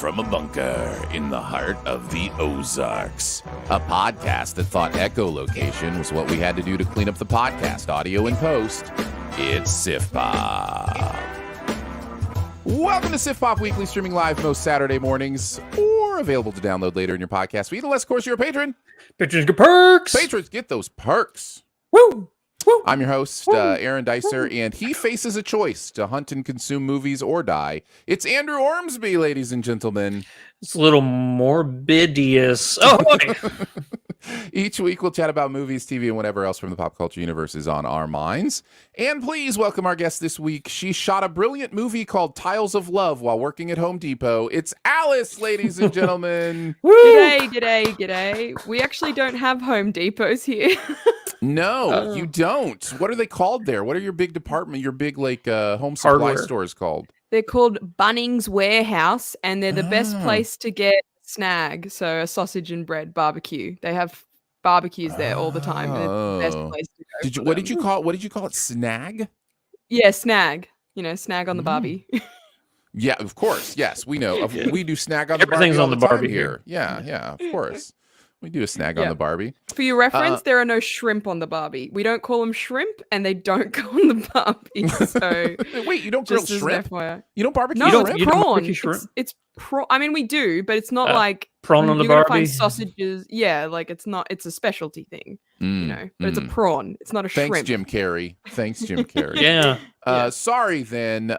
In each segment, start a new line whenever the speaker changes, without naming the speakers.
from a bunker in the heart of the Ozarks. A podcast that thought echolocation was what we had to do to clean up the podcast audio and post. It's Sif Pop. Welcome to Sif Pop Weekly, streaming live most Saturday mornings or available to download later in your podcast feed. Unless, of course, you're a patron.
Patrons get perks.
Patrons get those perks.
Woo! Woo!
I'm your host, Aaron Dicer, and he faces a choice to hunt and consume movies or die. It's Andrew Ormsby, ladies and gentlemen.
It's a little Morbidius. Oh, boy.
Each week we'll chat about movies, TV, and whatever else from the pop culture universe is on our minds. And please welcome our guest this week. She shot a brilliant movie called Tiles of Love while working at Home Depot. It's Alice, ladies and gentlemen.
G'day. We actually don't have Home Depots here.
No, you don't. What are they called there? What are your big department, your big home supply
Hardware
stores called?
They're called Bunnings Warehouse, and they're the best place to get snag, so a sausage and bread barbecue. They have barbecues there all the time. And it's the best place to go.
What did you call it? Snag?
Yeah, snag. You know, snag on the Barbie.
Yeah, of course. Yes, we know. We do snag on the Barbie.
Everything's on the Barbie
here. Yeah, of course. We do a snag on the Barbie.
For your reference, there are no shrimp on the Barbie. We don't call them shrimp, and they don't go on the Barbie. So
wait, you don't grill shrimp? You don't barbecue
shrimp?
No,
it's prawn. It's prawn. I mean, we do, but it's not like
prawn on the Barbie.
Find sausages. Yeah, like it's not. It's a specialty thing, you know. But it's a prawn. It's not a shrimp.
Thanks, Jim Carrey.
Yeah.
Sorry, then.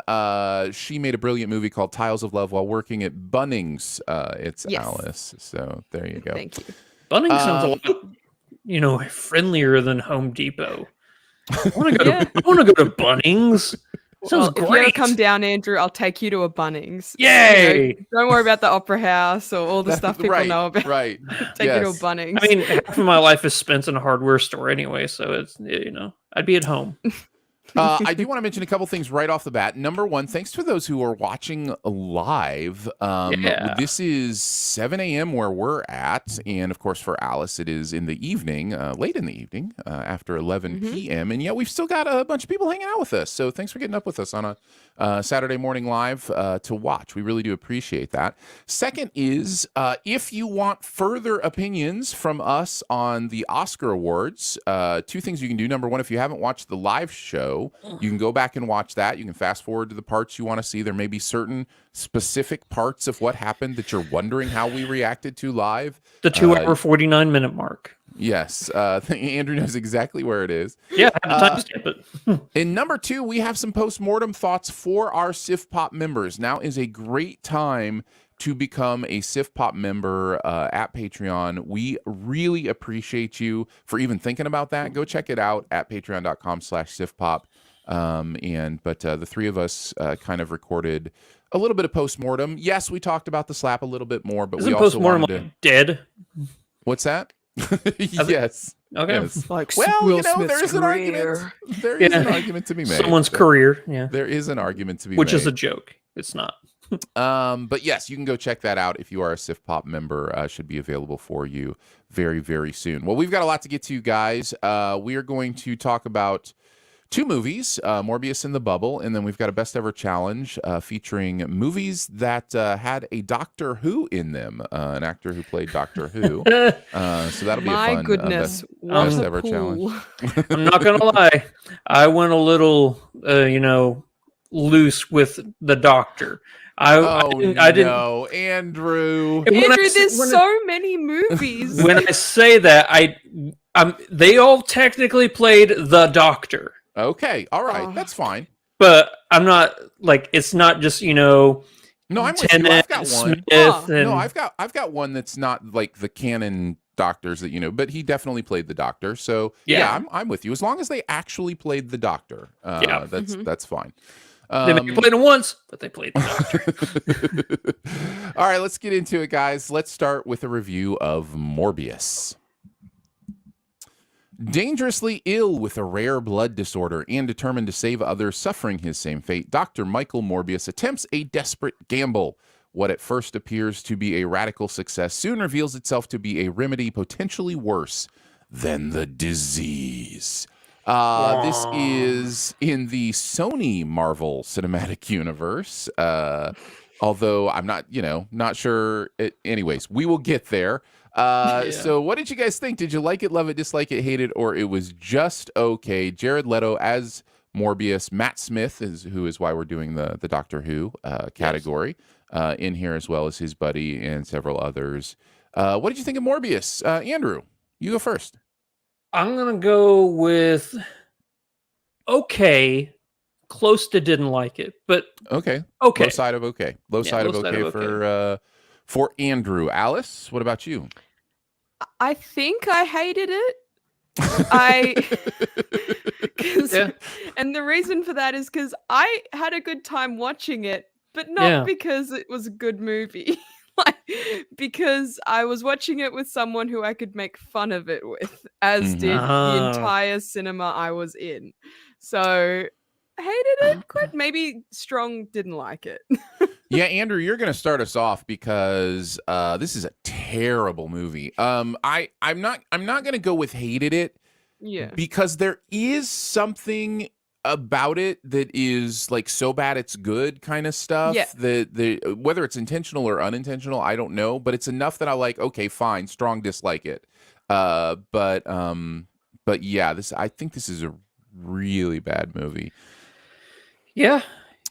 She made a brilliant movie called Tiles of Love while working at Bunnings. It's Alice. So there you go.
Thank you.
Bunnings sounds a lot, friendlier than Home Depot. I want to go to Bunnings. Sounds great.
If you ever come down, Andrew, I'll take you to a Bunnings.
Yay!
Don't worry about the Opera House or all the stuff people know about.
Right.
Take you to a Bunnings.
I mean, half of my life is spent in a hardware store anyway, so it's I'd be at home.
I do want to mention a couple things right off the bat. Number one, thanks for those who are watching live. This is 7 a.m. where we're at. And of course, for Alice, it is in the evening, late in the evening, after 11 p.m. And yet we've still got a bunch of people hanging out with us. So thanks for getting up with us on a Saturday morning live to watch. We really do appreciate that. Second is, if you want further opinions from us on the Oscar Awards, two things you can do. Number one, if you haven't watched the live show, you can go back and watch that. You can fast forward to the parts you want to see. There may be certain specific parts of what happened that you're wondering how we reacted to live.
The 2-hour 49-minute mark.
Yes. Andrew knows exactly where it is.
Yeah, I had to timestamp it.
And number two, we have some post-mortem thoughts for our Sif Pop members. Now is a great time to become a Sif Pop member at Patreon. We really appreciate you for even thinking about that. Go check it out at patreon.com/SifPop. But the three of us kind of recorded a little bit of postmortem. Yes, we talked about the slap a little bit more, but we also wanted to...
dead?
What's that? Yes.
Okay.
Yes.
Like
Will Smith's there is an argument. There is an argument to be made.
Someone's career. Yeah.
There is an argument to be
Which
made.
is a joke. It's not.
But yes, you can go check that out if you are a Sif Pop member. Should be available for you very, very soon. Well, we've got a lot to get to, guys. We are going to talk about two movies, Morbius and the Bubble, and then we've got a best ever challenge featuring movies that had a Doctor Who in them, an actor who played Doctor Who. So that'll be a fun
goodness,
best ever challenge.
I'm not gonna lie, I went a little, loose with the Doctor. I didn't know,
Andrew.
There's so many movies.
When I say that, they all technically played the Doctor.
Okay, all right, that's fine.
But I'm not it's not just
No, I'm with you. I've got one.
No,
I've got one that's not like the canon doctors that but he definitely played the Doctor. So yeah, I'm with you. As long as they actually played the Doctor, that's fine.
They maybe played it once, but they played the Doctor.
All right, let's get into it, guys. Let's start with a review of Morbius. Dangerously ill with a rare blood disorder and determined to save others suffering his same fate, Dr. Michael Morbius attempts a desperate gamble. What at first appears to be a radical success soon reveals itself to be a remedy potentially worse than the disease. This is in the Sony Marvel Cinematic Universe. Although I'm not sure. Anyways, we will get there. So what did you guys think? Did you like it, love it, dislike it, hate it, or it was just okay? Jared Leto as Morbius, Matt Smith who is why we're doing the Doctor Who category in here, as well as his buddy and several others. What did you think of Morbius? Andrew, you go first.
I'm gonna go with okay, close to didn't like it, but
okay. Low side of okay. Low side of okay for Andrew. Alice, what about you?
I think I hated it. And the reason for that is because I had a good time watching it, but not because it was a good movie. Because I was watching it with someone who I could make fun of it with, as did the entire cinema I was in. So hated it quite. Maybe strong didn't like it.
Yeah, Andrew, you're going to start us off because this is a terrible movie. I'm not going to go with hated it.
Yeah.
Because there is something about it that is like so bad it's good kind of stuff.
Yeah.
Whether it's intentional or unintentional, I don't know, but it's enough that I like, okay, fine, strong dislike it. But yeah, I think this is a really bad movie.
Yeah.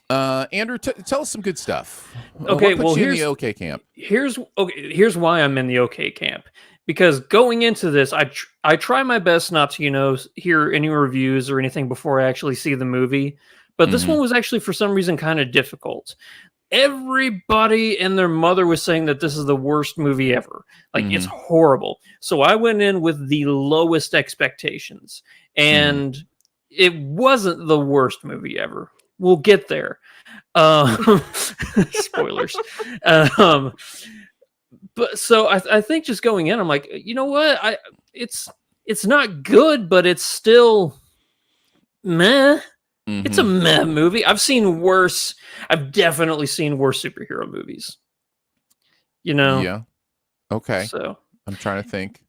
Andrew, tell us some good stuff.
Okay,
what puts you in the okay camp?
Here's why I'm in the okay camp. Because going into this, I try my best not to, hear any reviews or anything before I actually see the movie. But this one was actually, for some reason, kind of difficult. Everybody and their mother was saying that this is the worst movie ever. Like, it's horrible. So I went in with the lowest expectations. And it wasn't the worst movie ever. We'll get there. Spoilers. But so I think just going in, I'm like, you know what? It's not good, but it's still meh. It's a meh movie. I've seen worse. I've definitely seen worse superhero movies.
Yeah. Okay.
So
I'm trying to think.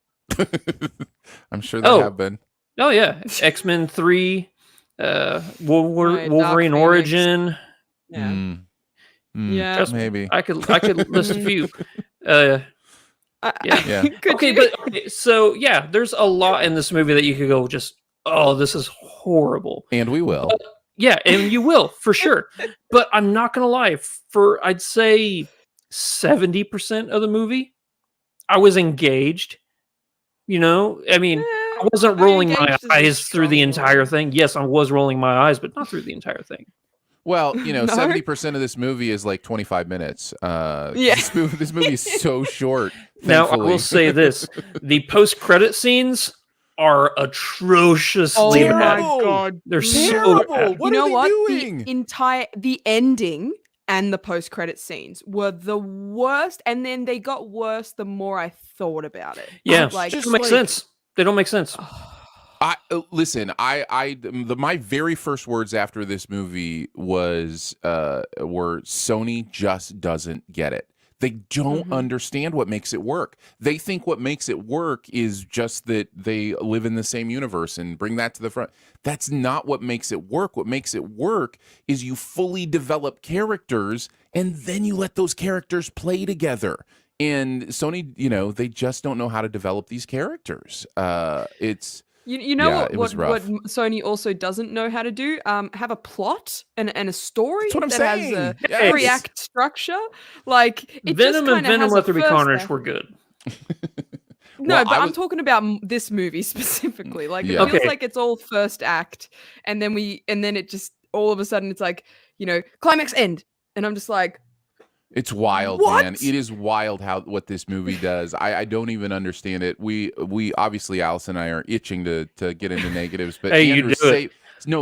I'm sure there have been.
Oh yeah, X-Men 3, Wolverine Origin.
Yeah.
Yeah, maybe
I could list a few. Yeah. So yeah, there's a lot in this movie that you could go just, oh, this is horrible,
and we will.
And you will for sure. But I'm not gonna lie, for I'd say 70% of the movie, I was engaged. I mean, I wasn't rolling my eyes through the entire thing. Yes, I was rolling my eyes, but not through the entire thing.
Well, 70% of this movie is like 25 minutes. This movie is so short.
Now, I will say this. The post-credit scenes are atrociously bad.
Oh my God.
They're
terrible.
So bad.
What are they doing?
The ending and the post-credit scenes were the worst, and then they got worse the more I thought about it.
Yeah, they don't make sense. They don't make sense.
Listen, my very first words after this movie were Sony just doesn't get it. They don't understand what makes it work. They think what makes it work is just that they live in the same universe and bring that to the front. That's not what makes it work. What makes it work is you fully develop characters and then you let those characters play together. And Sony, they just don't know how to develop these characters. It's... what
Sony also doesn't know how to do? Have a plot and a story
has
a 3-act structure. Like
Venom and Venom Let There Be Carnage were good.
No, but I'm talking about this movie specifically. Like it feels like it's all first act, and then it just all of a sudden it's like climax end, and I'm just like.
It's wild, man. It is wild what this movie does. I don't even understand it. We obviously, Alice and I are itching to get into negatives, but
hey,
Andrew,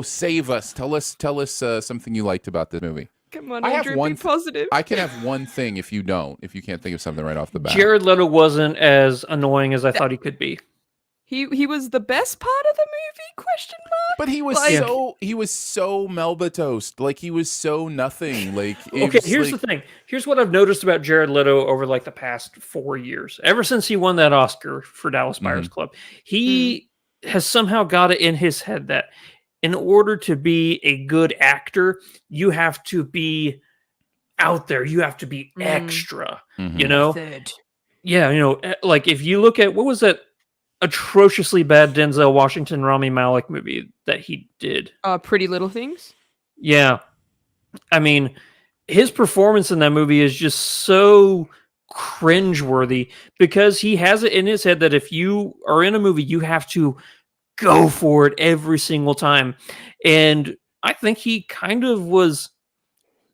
save
us. Tell us something you liked about this movie.
Come on, Andrew, be positive.
I can have one thing if you can't think of something right off the bat.
Jared Leto wasn't as annoying as I thought he could be.
He was the best part of the movie? ?
But he was so Melba toast. Like he was so nothing. Like
here's the thing. Here's what I've noticed about Jared Leto over like the past 4 years. Ever since he won that Oscar for Dallas Buyers Club, he has somehow got it in his head that in order to be a good actor, you have to be out there. You have to be extra,
Mm-hmm.
you know?
Third.
Yeah, you know, like if you look at, what was that atrociously bad Denzel Washington, Rami Malek movie that he did?
Pretty Little Things?
Yeah. I mean, his performance in that movie is just so cringeworthy because he has it in his head that if you are in a movie, you have to go for it every single time. And I think he kind of was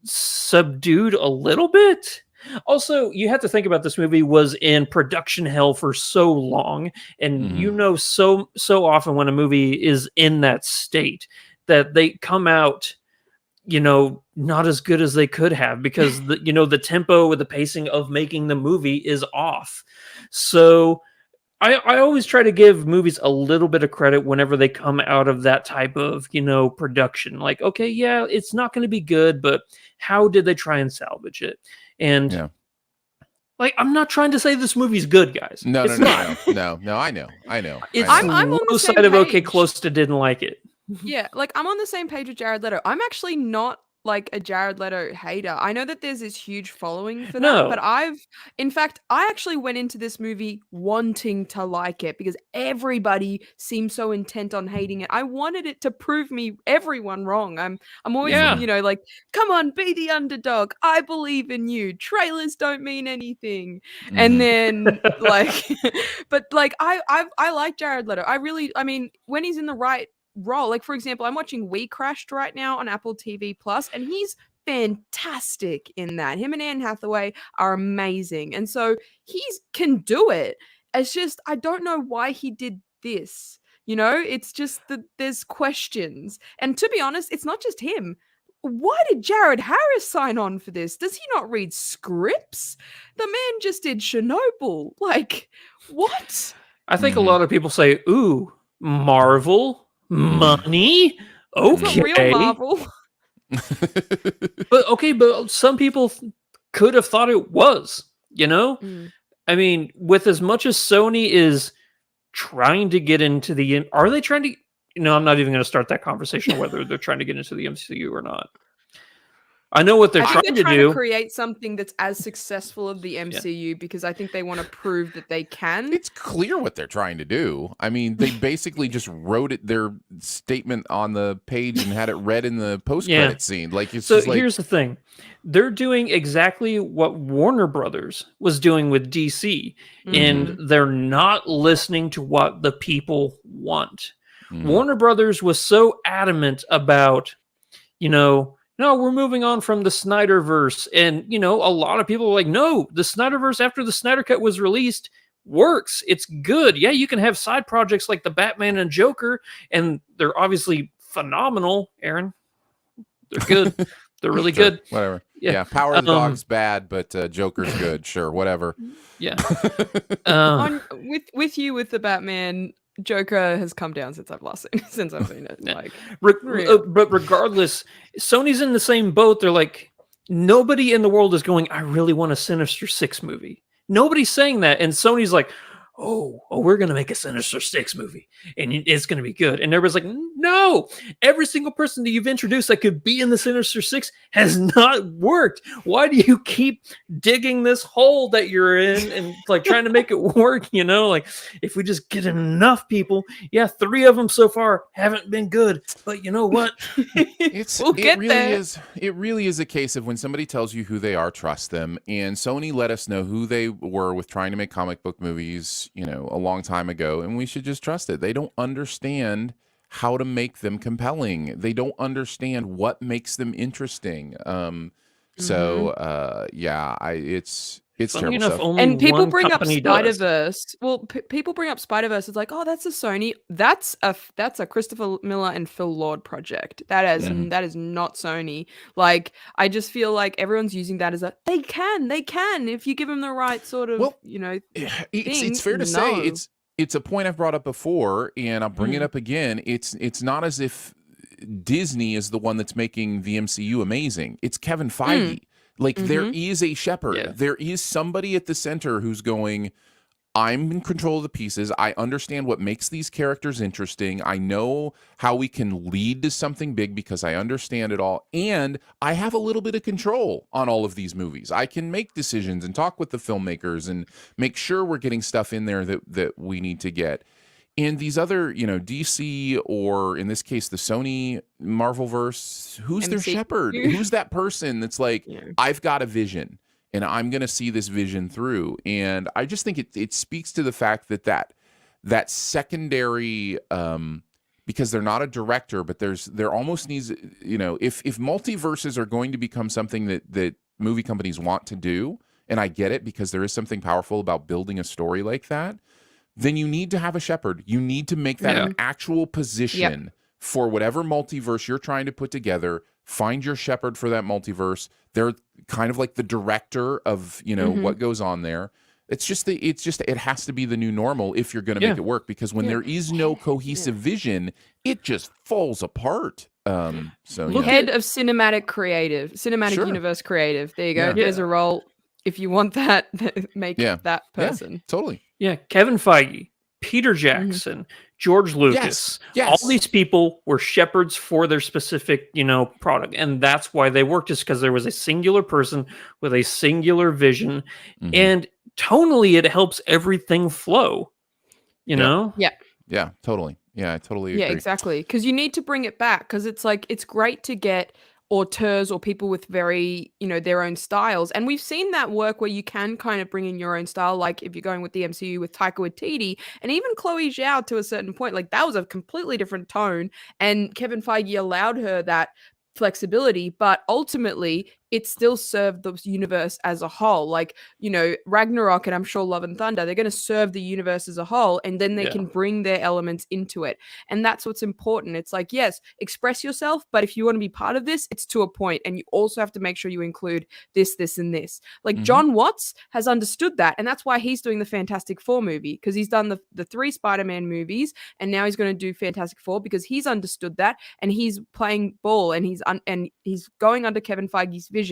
subdued a little bit. Also, you have to think about, this movie was in production hell for so long, and you know, so often when a movie is in that state that they come out, you know, not as good as they could have because the tempo with the pacing of making the movie is off. So I always try to give movies a little bit of credit whenever they come out of that type of, production. Like, okay, yeah, it's not going to be good, but how did they try and salvage it? And like, I'm not trying to say this movie's good, guys.
No,
it's
no, I know.
It's
I'm on the
low
same
side of okay,
page.
close to didn't like it.
Yeah, like I'm on the same page with Jared Leto. I'm actually not like a Jared Leto hater. I know that there's this huge following for that, but in fact, I actually went into this movie wanting to like it because everybody seems so intent on hating it. I wanted it to prove everyone wrong. I'm always, like, come on, be the underdog. I believe in you. Trailers don't mean anything. And then like, but like, I like Jared Leto. I mean, when he's in the right role, like for example, I'm watching We Crashed right now on Apple TV Plus, and he's fantastic in that. Him and Anne Hathaway are amazing, and so he can do it. It's just I don't know why he did this. It's just that there's questions, and to be honest, it's not just him. Why did Jared Harris sign on for this? Does he not read scripts? The man just did Chernobyl. Like, what?
I think a lot of people say, "Ooh, Marvel." Money? Okay.
It's not real Marvel.
but some people could have thought it was, I mean, with as much as Sony is trying to get into are they trying to, I'm not even going to start that conversation whether they're trying to get into the MCU or not. I know what they're trying to
create something that's as successful as the MCU because I think they want to prove that they can.
It's clear what they're trying to do. I mean, they basically just wrote their statement on the page and had it read in the post-credit scene. Like, it's just like,
here's the thing. They're doing exactly what Warner Brothers was doing with DC, and they're not listening to what the people want. Warner Brothers was so adamant about, no, we're moving on from the Snyderverse. And, a lot of people are like, no, the Snyderverse after the Snyder Cut was released works. It's good. Yeah, you can have side projects like the Batman and Joker, and they're obviously phenomenal, Aaron. They're good. They're really good.
Whatever. Yeah, Power of the Dog's bad, but Joker's good. Sure, whatever.
Yeah.
With the Batman, Joker has come down since I've seen it. Like,
but regardless, Sony's in the same boat. They're like, nobody in the world is going, I really want a Sinister Six movie. Nobody's saying that, and Sony's like, oh, we're gonna make a Sinister Six movie, and it's gonna be good. And everybody's like, no, every single person that you've introduced that could be in the Sinister Six has not worked. Why do you keep digging this hole that you're in and like trying to make it work? Like if we just get enough people, 3 of them so far haven't been good, but you know what?
It really is a case of when somebody tells you who they are, trust them. And Sony let us know who they were with trying to make comic book movies, a long time ago, and we should just trust it. They don't understand how to make them compelling. They don't understand what makes them interesting. It's terrible
enough,
stuff.
And people bring up Spider-Verse. Well, people bring up Spider-Verse. It's like, oh, that's a Sony. That's a Christopher Miller and Phil Lord project. That is not Sony. Like, I just feel like everyone's using that as they can if you give them the right sort of
it's fair to say it's a point I've brought up before, and I'll bring it up again. It's not as if Disney is the one that's making the MCU amazing. It's Kevin Feige. Like, there is a shepherd. Yeah. There is somebody at the center who's going, I'm in control of the pieces. I understand what makes these characters interesting. I know how we can lead to something big because I understand it all. And I have a little bit of control on all of these movies. I can make decisions and talk with the filmmakers and make sure we're getting stuff in there that we need to get. And these other, DC, or in this case, the Sony Marvelverse, who's their shepherd? Who's that person that's like, I've got a vision and I'm going to see this vision through. And I just think it speaks to the fact that secondary, because they're not a director, but there almost needs, if multiverses are going to become something that movie companies want to do, and I get it because there is something powerful about building a story like that, then you need to have a shepherd. You need to make that an actual position for whatever multiverse you're trying to put together. Find your shepherd for that multiverse. They're kind of like the director of, what goes on there. It has to be the new normal if you're going to make it work, because when there is no cohesive vision, it just falls apart. Head
of cinematic universe creative. There you go. There's a role. If you want that, make that person.
Yeah, totally.
Yeah, Kevin Feige, Peter Jackson, George Lucas, all these people were shepherds for their specific, product. And that's why they worked, just because there was a singular person with a singular vision. And tonally, it helps everything flow, know?
Yeah.
Yeah, totally. Yeah, I totally agree.
Yeah, exactly. Because you need to bring it back, because it's like, it's great to get auteurs or people with very, their own styles. And we've seen that work where you can kind of bring in your own style. Like if you're going with the MCU with Taika Waititi and even Chloe Zhao to a certain point, like that was a completely different tone. And Kevin Feige allowed her that flexibility, but ultimately it still served the universe as a whole. Like, Ragnarok and I'm sure Love and Thunder, they're going to serve the universe as a whole, and then they can bring their elements into it. And that's what's important. It's like, yes, express yourself, but if you want to be part of this, it's to a point, and you also have to make sure you include this, this, and this. Like John Watts has understood that, and that's why he's doing the Fantastic Four movie, because he's done the 3 Spider-Man movies, and now he's going to do Fantastic Four, because he's understood that, and he's playing ball, and he's going under Kevin Feige's vision,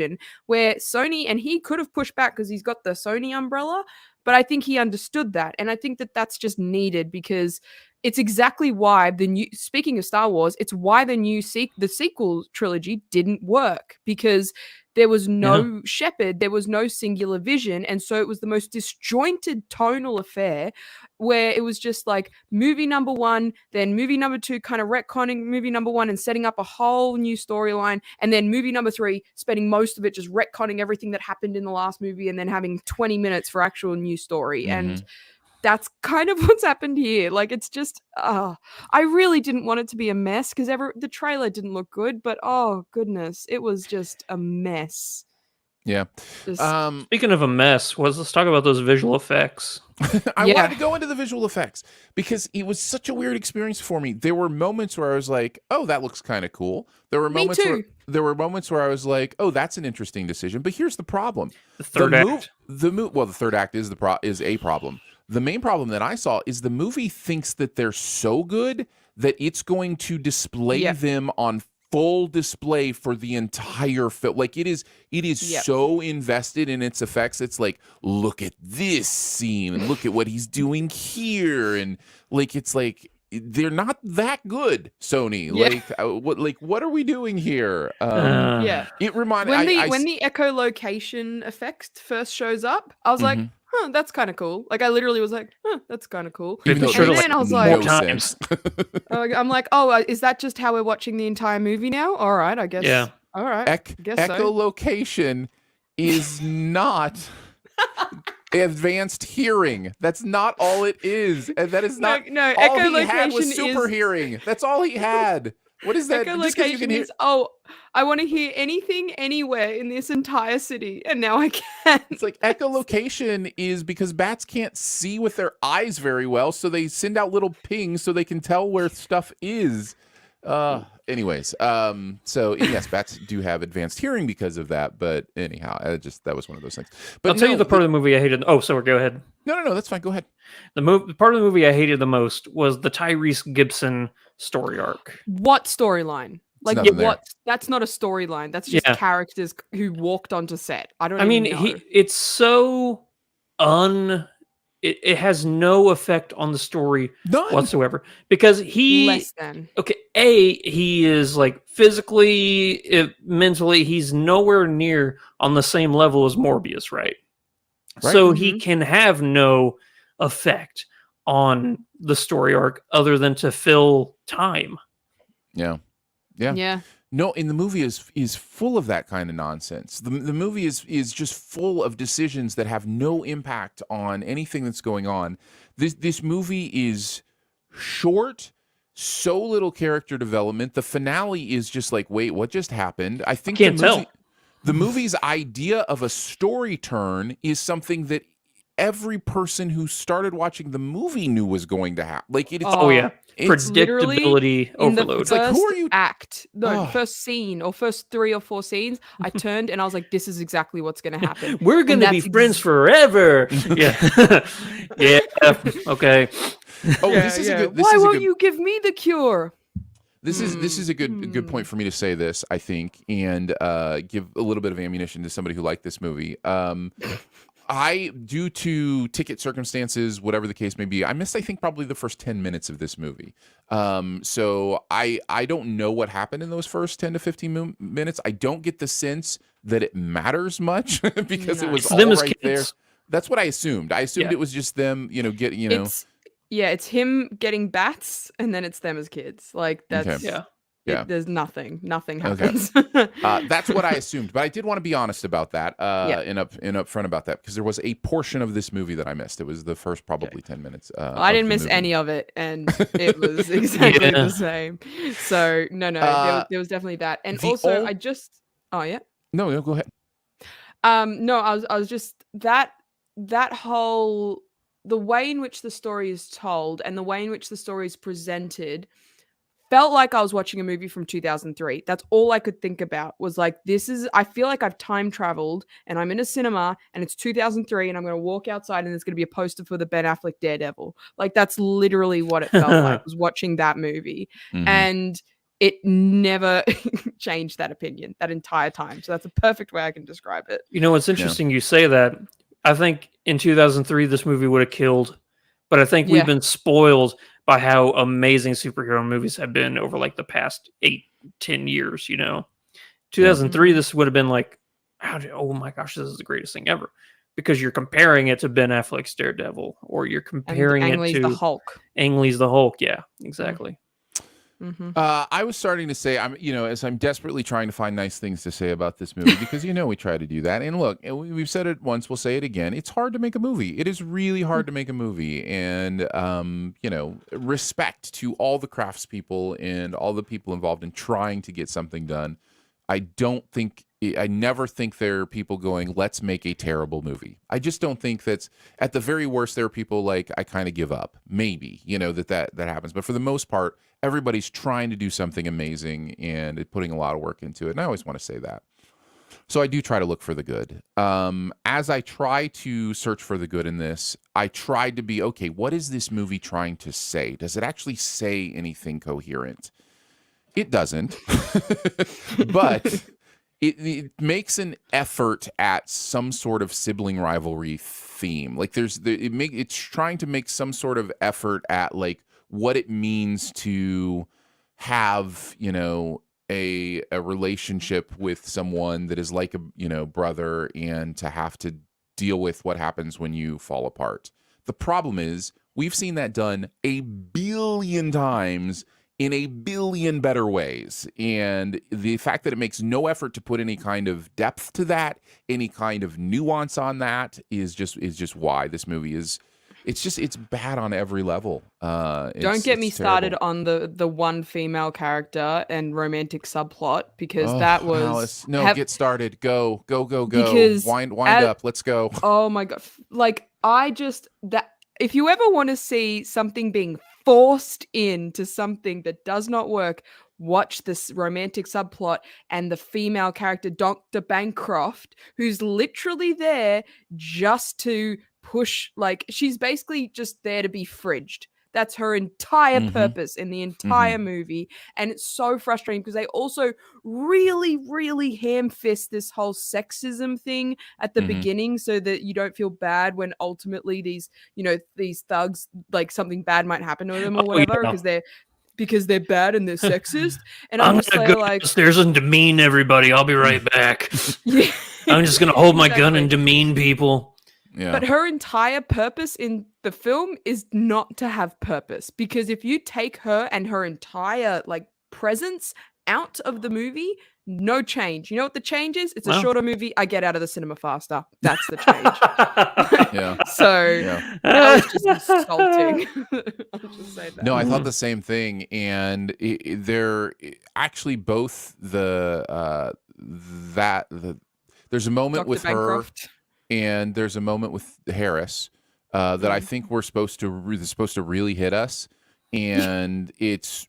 where Sony, and he could have pushed back because he's got the Sony umbrella, but I think he understood that. And I think that that's just needed, because it's exactly why speaking of Star Wars, it's why the sequel trilogy didn't work, because there was no shepherd, there was no singular vision. And so it was the most disjointed tonal affair, where it was just like movie number 1, then movie number 2 kind of retconning movie number 1 and setting up a whole new storyline. And then movie number 3, spending most of it just retconning everything that happened in the last movie, and then having 20 minutes for actual new story. And that's kind of what's happened here. Like, it's just, I really didn't want it to be a mess, because the trailer didn't look good, but oh goodness, it was just a mess.
Yeah.
Speaking of a mess, let's talk about those visual effects.
I wanted to go into the visual effects because it was such a weird experience for me. There were moments where I was like, "Oh, that looks kind of cool." There were moments where I was like, "Oh, that's an interesting decision." But here's the problem:
the third act.
The third act is a problem. The main problem that I saw is the movie thinks that they're so good that it's going to display them on full display for the entire film. Like it is so invested in its effects. It's like, look at this scene and look at what he's doing here, and like it's like they're not that good, Sony. What are we doing here? It reminded
when the echolocation effect first shows up, I was like, that's kind of cool. Like I literally was like, that's kind of cool.
And then
I was like, more times. I'm like, is that just how we're watching the entire movie now? All right, I guess.
Yeah.
All right.
Echolocation is not advanced hearing. That's not all it is, and that is not.
No,
all
echolocation
he had was super hearing. That's all he had. What is that?
Echolocation is, I want to hear anything anywhere in this entire city, and now I can.
It's like echolocation is because bats can't see with their eyes very well, so they send out little pings so they can tell where stuff is. Anyways, so yes, bats do have advanced hearing because of that, but anyhow, that was one of those things. But
I'll tell you the part of the movie I hated. Oh, sorry, go ahead.
No, that's fine. Go ahead.
The part of the movie I hated the most was the Tyrese Gibson story arc.
What storyline? Like what? That's not a storyline. That's just characters who walked onto set. I mean,
it's so it has no effect on the story
None.
whatsoever, because he is like physically, mentally, he's nowhere near on the same level as Morbius, right? So he can have no effect on the story arc other than to fill time.
Yeah. No, and the movie is full of that kind of nonsense. The movie is just full of decisions that have no impact on anything that's going on. This movie is short, so little character development. The finale is just like, wait, what just happened? I think the movie's idea of a story turn is something that every person who started watching the movie knew was going to happen. Like
it's predictability overload.
It's like, who are you? First scene or first 3 or 4 scenes, I turned and I was like, this is exactly what's going to happen.
We're going to be friends forever. Yeah. Yeah. Okay.
This is a good.
Why won't you give me the cure?
This is a good point for me to say this, I think, and give a little bit of ammunition to somebody who liked this movie. Due to ticket circumstances, whatever the case may be, I missed, I think, probably the first 10 minutes of this movie. So I don't know what happened in those first 10 to 15 minutes. I don't get the sense that it matters much because it was all right there. That's what I assumed. I assumed it was just them,
it's him getting bats, and then it's them as kids. Like, that's... Yeah. There's nothing happens.
Okay. That's what I assumed, but I did want to be honest about that and upfront about that, because there was a portion of this movie that I missed. It was the first probably 10 minutes.
I didn't miss any of it, and it was exactly the same. So no, there was definitely that. And also,
No, go ahead.
No, I was just that whole, the way in which the story is told and the way in which the story is presented felt like I was watching a movie from 2003. That's all I could think about, was like, I feel like I've time traveled and I'm in a cinema and it's 2003 and I'm going to walk outside and there's going to be a poster for the Ben Affleck Daredevil. Like, that's literally what it felt like, was watching that movie. And it never changed that opinion that entire time. So that's a perfect way I can describe it.
You know, it's interesting you say that. I think in 2003, this movie would have killed, but I think we've been spoiled by how amazing superhero movies have been over like the past 8-10 years. 2003, this would have been like, oh my gosh, this is the greatest thing ever, because you're comparing it to Ben Affleck's Daredevil, or you're comparing it to
the Hulk.
Ang Lee's the Hulk. Yeah, exactly.
I was starting to say, as I'm desperately trying to find nice things to say about this movie, because we try to do that. And look, we've said it once, we'll say it again. It's hard to make a movie. It is really hard to make a movie. And respect to all the craftspeople and all the people involved in trying to get something done. I never think there are people going, let's make a terrible movie. I just don't think that's, at the very worst, there are people like, I kind of give up. Maybe, that happens. But for the most part, everybody's trying to do something amazing and putting a lot of work into it. And I always want to say that. So I do try to look for the good. As I try to search for the good in this, I tried to be, okay, what is this movie trying to say? Does it actually say anything coherent? It doesn't. But it makes an effort at some sort of sibling rivalry theme. Like it's trying to make some sort of effort at like what it means to have, a relationship with someone that is like a, brother, and to have to deal with what happens when you fall apart. The problem is, we've seen that done a billion times in a billion better ways. And the fact that it makes no effort to put any kind of depth to that, any kind of nuance on that, is just why this movie is, it's bad on every level.
Don't get me started on the one female character and romantic subplot, because that was...
Alice, get started. Go. Because wind up. Let's go.
Oh my God. Like, if you ever want to see something being forced into something that does not work, watch this romantic subplot and the female character, Dr. Bancroft, who's literally there just to push, like, she's basically just there to be fridged. That's her entire
Mhm.
purpose in the entire
Mhm.
movie. And it's so frustrating because they also really, really ham-fist this whole sexism thing at the
Mhm.
beginning so that you don't feel bad when ultimately these, you know, these thugs, like something bad might happen to them or whatever because they're bad and they're sexist. And I'm just
gonna go
like,
downstairs and demean everybody. I'll be right back.
yeah,
I'm just gonna hold my gun
exactly.
and demean people.
Yeah.
But her entire purpose in the film is not to have purpose, because if you take her and her entire like presence out of the movie, no change. You know what the change is? It's a
Well.
shorter movie. I get out of the cinema faster. That's the change.
Yeah.
So
Yeah.
that was just insulting. I'll just say that.
No, I thought the same thing, and they're actually both there's a moment
Dr.
with
Bancroft.
her, and there's a moment with Harris that I think we're supposed to really hit us, and it's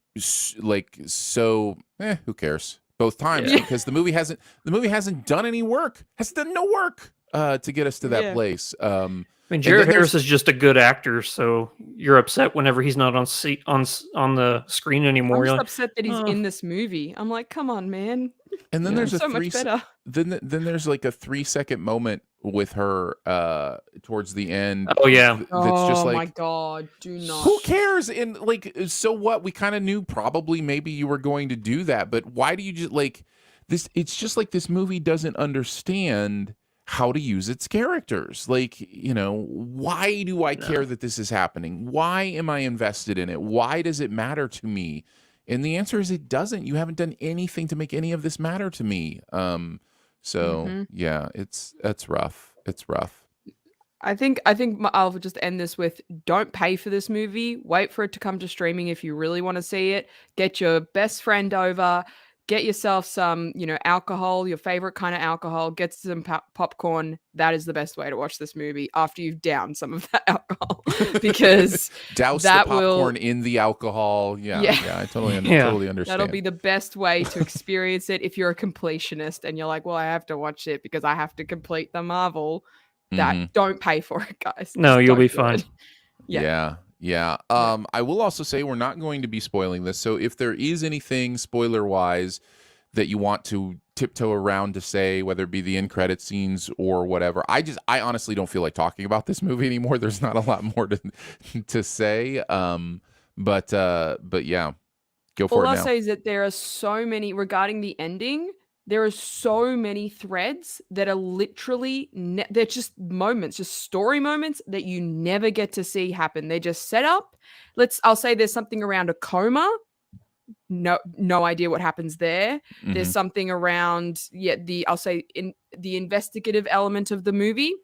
like so. Who cares? Both times, because the movie hasn't done any work, has done no work to get us to that place.
I mean, Jared Harris is just a good actor, so you're upset whenever he's not on the screen anymore.
I'm just upset that he's in this movie. I'm like, come on, man.
And then there's
so much better.
Then there's like a 3-second moment with her towards the end.
Oh yeah,
that's just like,
my god, do not.
Who cares? And like, so what? We kind of knew probably maybe you were going to do that, but why do you just like this? It's just like this movie doesn't understand how to use its characters. Like, you know, why do I care that this is happening? Why am I invested in it? Why does it matter to me? And the answer is it doesn't. You haven't done anything to make any of this matter to me. Yeah, that's rough. It's rough.
I think I'll just end this with, don't pay for this movie. Wait for it to come to streaming if you really want to see it. Get your best friend over. Get yourself some, you know, alcohol, your favorite kind of alcohol. Get some popcorn. That is the best way to watch this movie after you've downed some of that alcohol, because
douse
that
the popcorn in the alcohol. Yeah, I totally understand.
That'll be the best way to experience it if you're a completionist and you're like, well, I have to watch it because I have to complete the Marvel. That don't pay for it, guys.
No, you'll be fine.
Yeah. I will also say we're not going to be spoiling this. So if there is anything spoiler wise that you want to tiptoe around to say, whether it be the end credit scenes or whatever, I honestly don't feel like talking about this movie anymore. There's not a lot more to say. But yeah, go for it now.
All I'll say is that there are so many regarding the ending. There are so many threads that are literally they're just moments, just story moments that you never get to see happen. They're just set up. I'll say there's something around a coma. No idea what happens there. Mm-hmm. There's something around I'll say in the investigative element of the movie.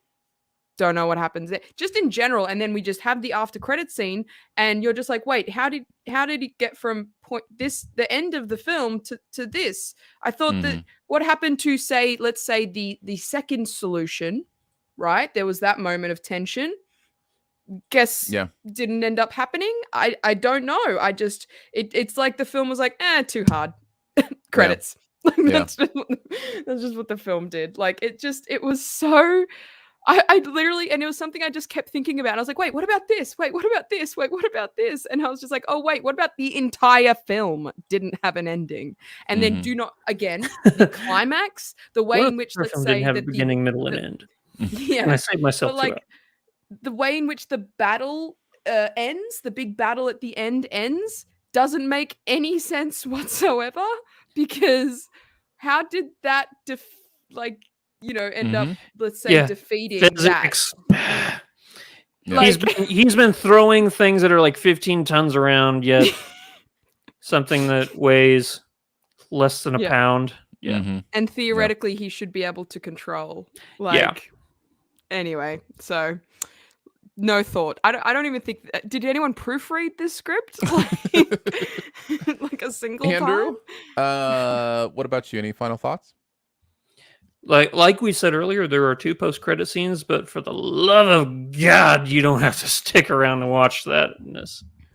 Don't know what happens there. Just in general, and then we just have the after credit scene, and you're just like, wait, how did it get from the end of the film to this? I thought that what happened to let's say the second solution, right? There was that moment of tension. Guess didn't end up happening. I don't know. It's like the film was like, too hard. Credits. That's just what the film did. Like it was so. I literally, and it was something I just kept thinking about. I was like, wait, what about this? Wait, what about this? Wait, what about this? And I was just like, oh, wait, what about the entire film didn't have an ending? And then again, the climax, the way in which, let's say,
didn't have a beginning, middle, and end.
Yeah.
And I saved myself
but, like, the way in which the battle ends, the big battle at the end ends, doesn't make any sense whatsoever, because how did that end up, let's say, defeating
physics.
That.
He's been throwing things that are like 15 tons around, yet something that weighs less than a pound. Yeah. Mm-hmm.
And theoretically, he should be able to control. Anyway, so no thought. I don't even think. Did anyone proofread this script? Like a single
Andrew?
time?
What about you? Any final thoughts?
Like we said earlier, there are 2 post-credit scenes, but for the love of God, you don't have to stick around to watch that.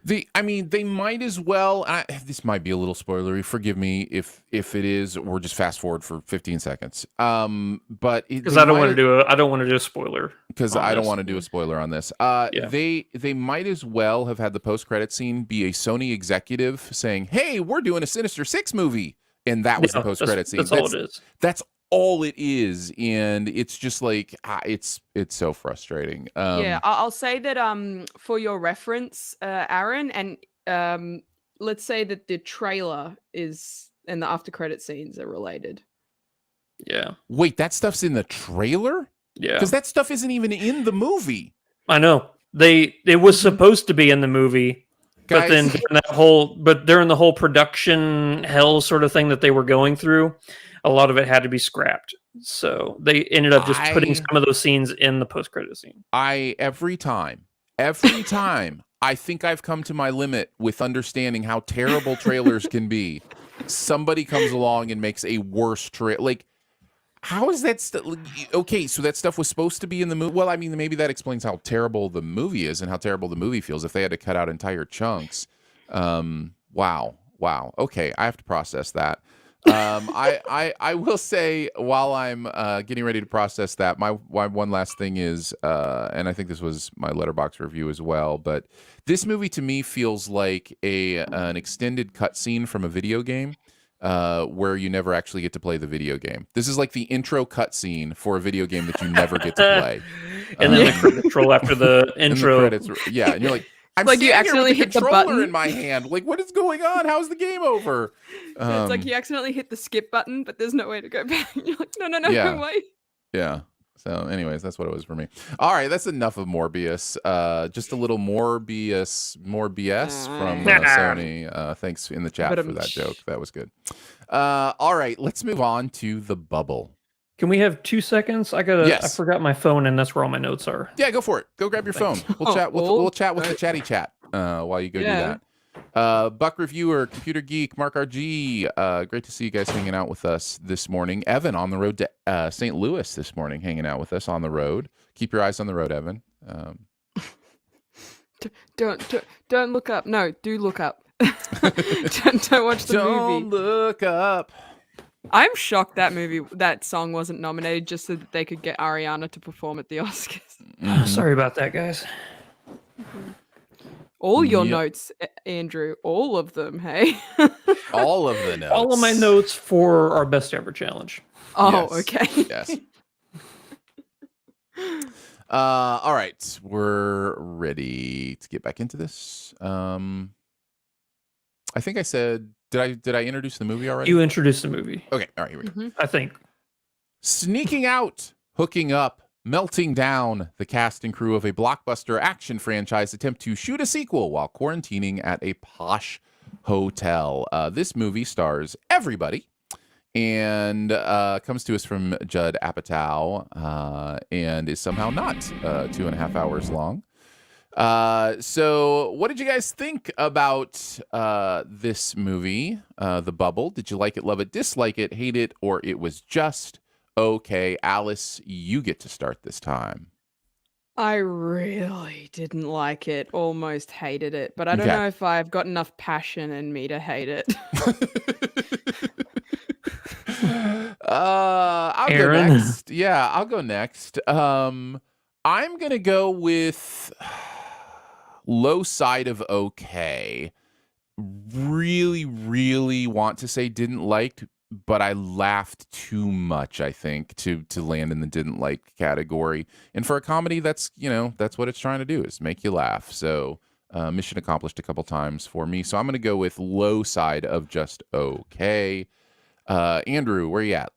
They might as well. This might be a little spoilery. Forgive me if it is, or just fast forward for 15 seconds. But
because I don't want to do a spoiler.
Because I don't want to do a spoiler on this. They might as well have had the post-credit scene be a Sony executive saying, "Hey, we're doing a Sinister Six movie," and that was the post-credit scene.
That's all it is.
That's all it is, and it's just like it's so frustrating.
I'll say that for your reference, Aaron, and let's say that the trailer is and the after credit scenes are related.
Yeah.
Wait, that stuff's in the trailer?
Yeah.
Because that stuff isn't even in the movie.
I know. It was supposed to be in the movie. Guys. But then during the whole production hell sort of thing that they were going through, a lot of it had to be scrapped. So they ended up just putting some of those scenes in the post-credit scene.
Every time, I think I've come to my limit with understanding how terrible trailers can be. Somebody comes along and makes a worse trailer. Like, how is that okay? So that stuff was supposed to be in the movie. Well, I mean, maybe that explains how terrible the movie is and how terrible the movie feels if they had to cut out entire chunks. Wow. Okay, I have to process that. I will say, while I'm getting ready to process that, my one last thing is, and I think this was my Letterboxd review as well, but this movie to me feels like an extended cutscene from a video game. Where you never actually get to play the video game. This is like the intro cutscene for a video game that you never get to play.
And then the credits roll after the intro.
And and you're like, I'm
like you accidentally hit the button
in my hand. Like, what is going on? How's the game over?
It's like you accidentally hit the skip button, but there's no way to go back. You're like, no, wait.
Yeah. So, anyways, that's what it was for me. All right, that's enough of Morbius. Just a little more BS from Sony. Thanks in the chat for that joke. That was good. All right, let's move on to The Bubble.
Can we have 2 seconds? I forgot my phone, and that's where all my notes are.
Yeah, go for it. Go grab your phone. We'll chat. We'll chat with the chatty chat while you go do that. Buck Reviewer, Computer Geek, Mark RG. Great to see you guys hanging out with us this morning. Evan on the road to St. Louis this morning, hanging out with us on the road. Keep your eyes on the road, Evan.
Don't look up. No, do look up. don't watch the movie.
Don't look up.
I'm shocked that song wasn't nominated just so that they could get Ariana to perform at the Oscars.
Mm-hmm. Sorry about that, guys.
All your notes, Andrew. All of them, hey?
All of the notes.
All of my notes for our best ever challenge.
Oh, yes. Okay.
Yes. All right. We're ready to get back into this. I think I said, did I introduce the movie already?
You introduced the movie.
Okay. All right. Here we go.
I think.
Sneaking out, hooking up, melting down, the cast and crew of a blockbuster action franchise attempt to shoot a sequel while quarantining at a posh hotel. This movie stars everybody and comes to us from Judd Apatow and is somehow not 2.5 hours long. So what did you guys think about this movie, The Bubble? Did you like it, love it, dislike it, hate it, or it was just okay? Alice, you get to start this time.
I really didn't like it, almost hated it, but I don't know if I've got enough passion in me to hate it.
I'll go next. Yeah, I'll go next. I'm going to go with low side of okay. Really, really want to say didn't like, but I laughed too much, I think, to land in the didn't like category. And for a comedy, that's what it's trying to do, is make you laugh. So mission accomplished a couple times for me. So I'm going to go with low side of just okay. Andrew, where are you at?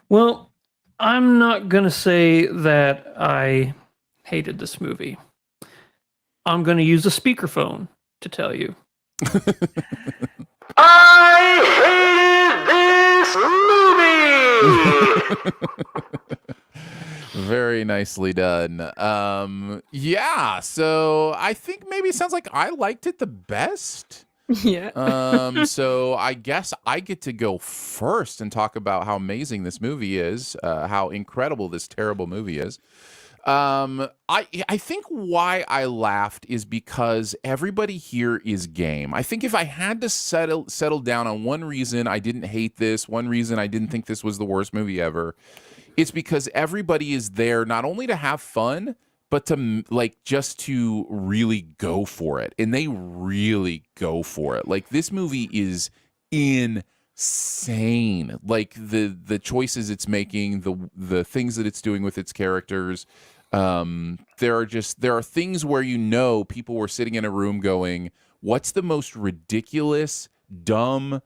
Well, I'm not going to say that I hated this movie. I'm going to use a speakerphone to tell you. I hated this movie!
Very nicely done. Yeah, so I think maybe it sounds like I liked it the best.
Yeah.
So I guess I get to go first and talk about how amazing this movie is, how incredible this terrible movie is. I think why I laughed is because everybody here is game. I think if I had to settle down on one reason I didn't hate this, one reason I didn't think this was the worst movie ever, it's because everybody is there not only to have fun, but to just to really go for it. And they really go for it. Like, this movie is insane. Like, the choices it's making, the things that it's doing with its characters. There are things where people were sitting in a room going, what's the most ridiculous, dumb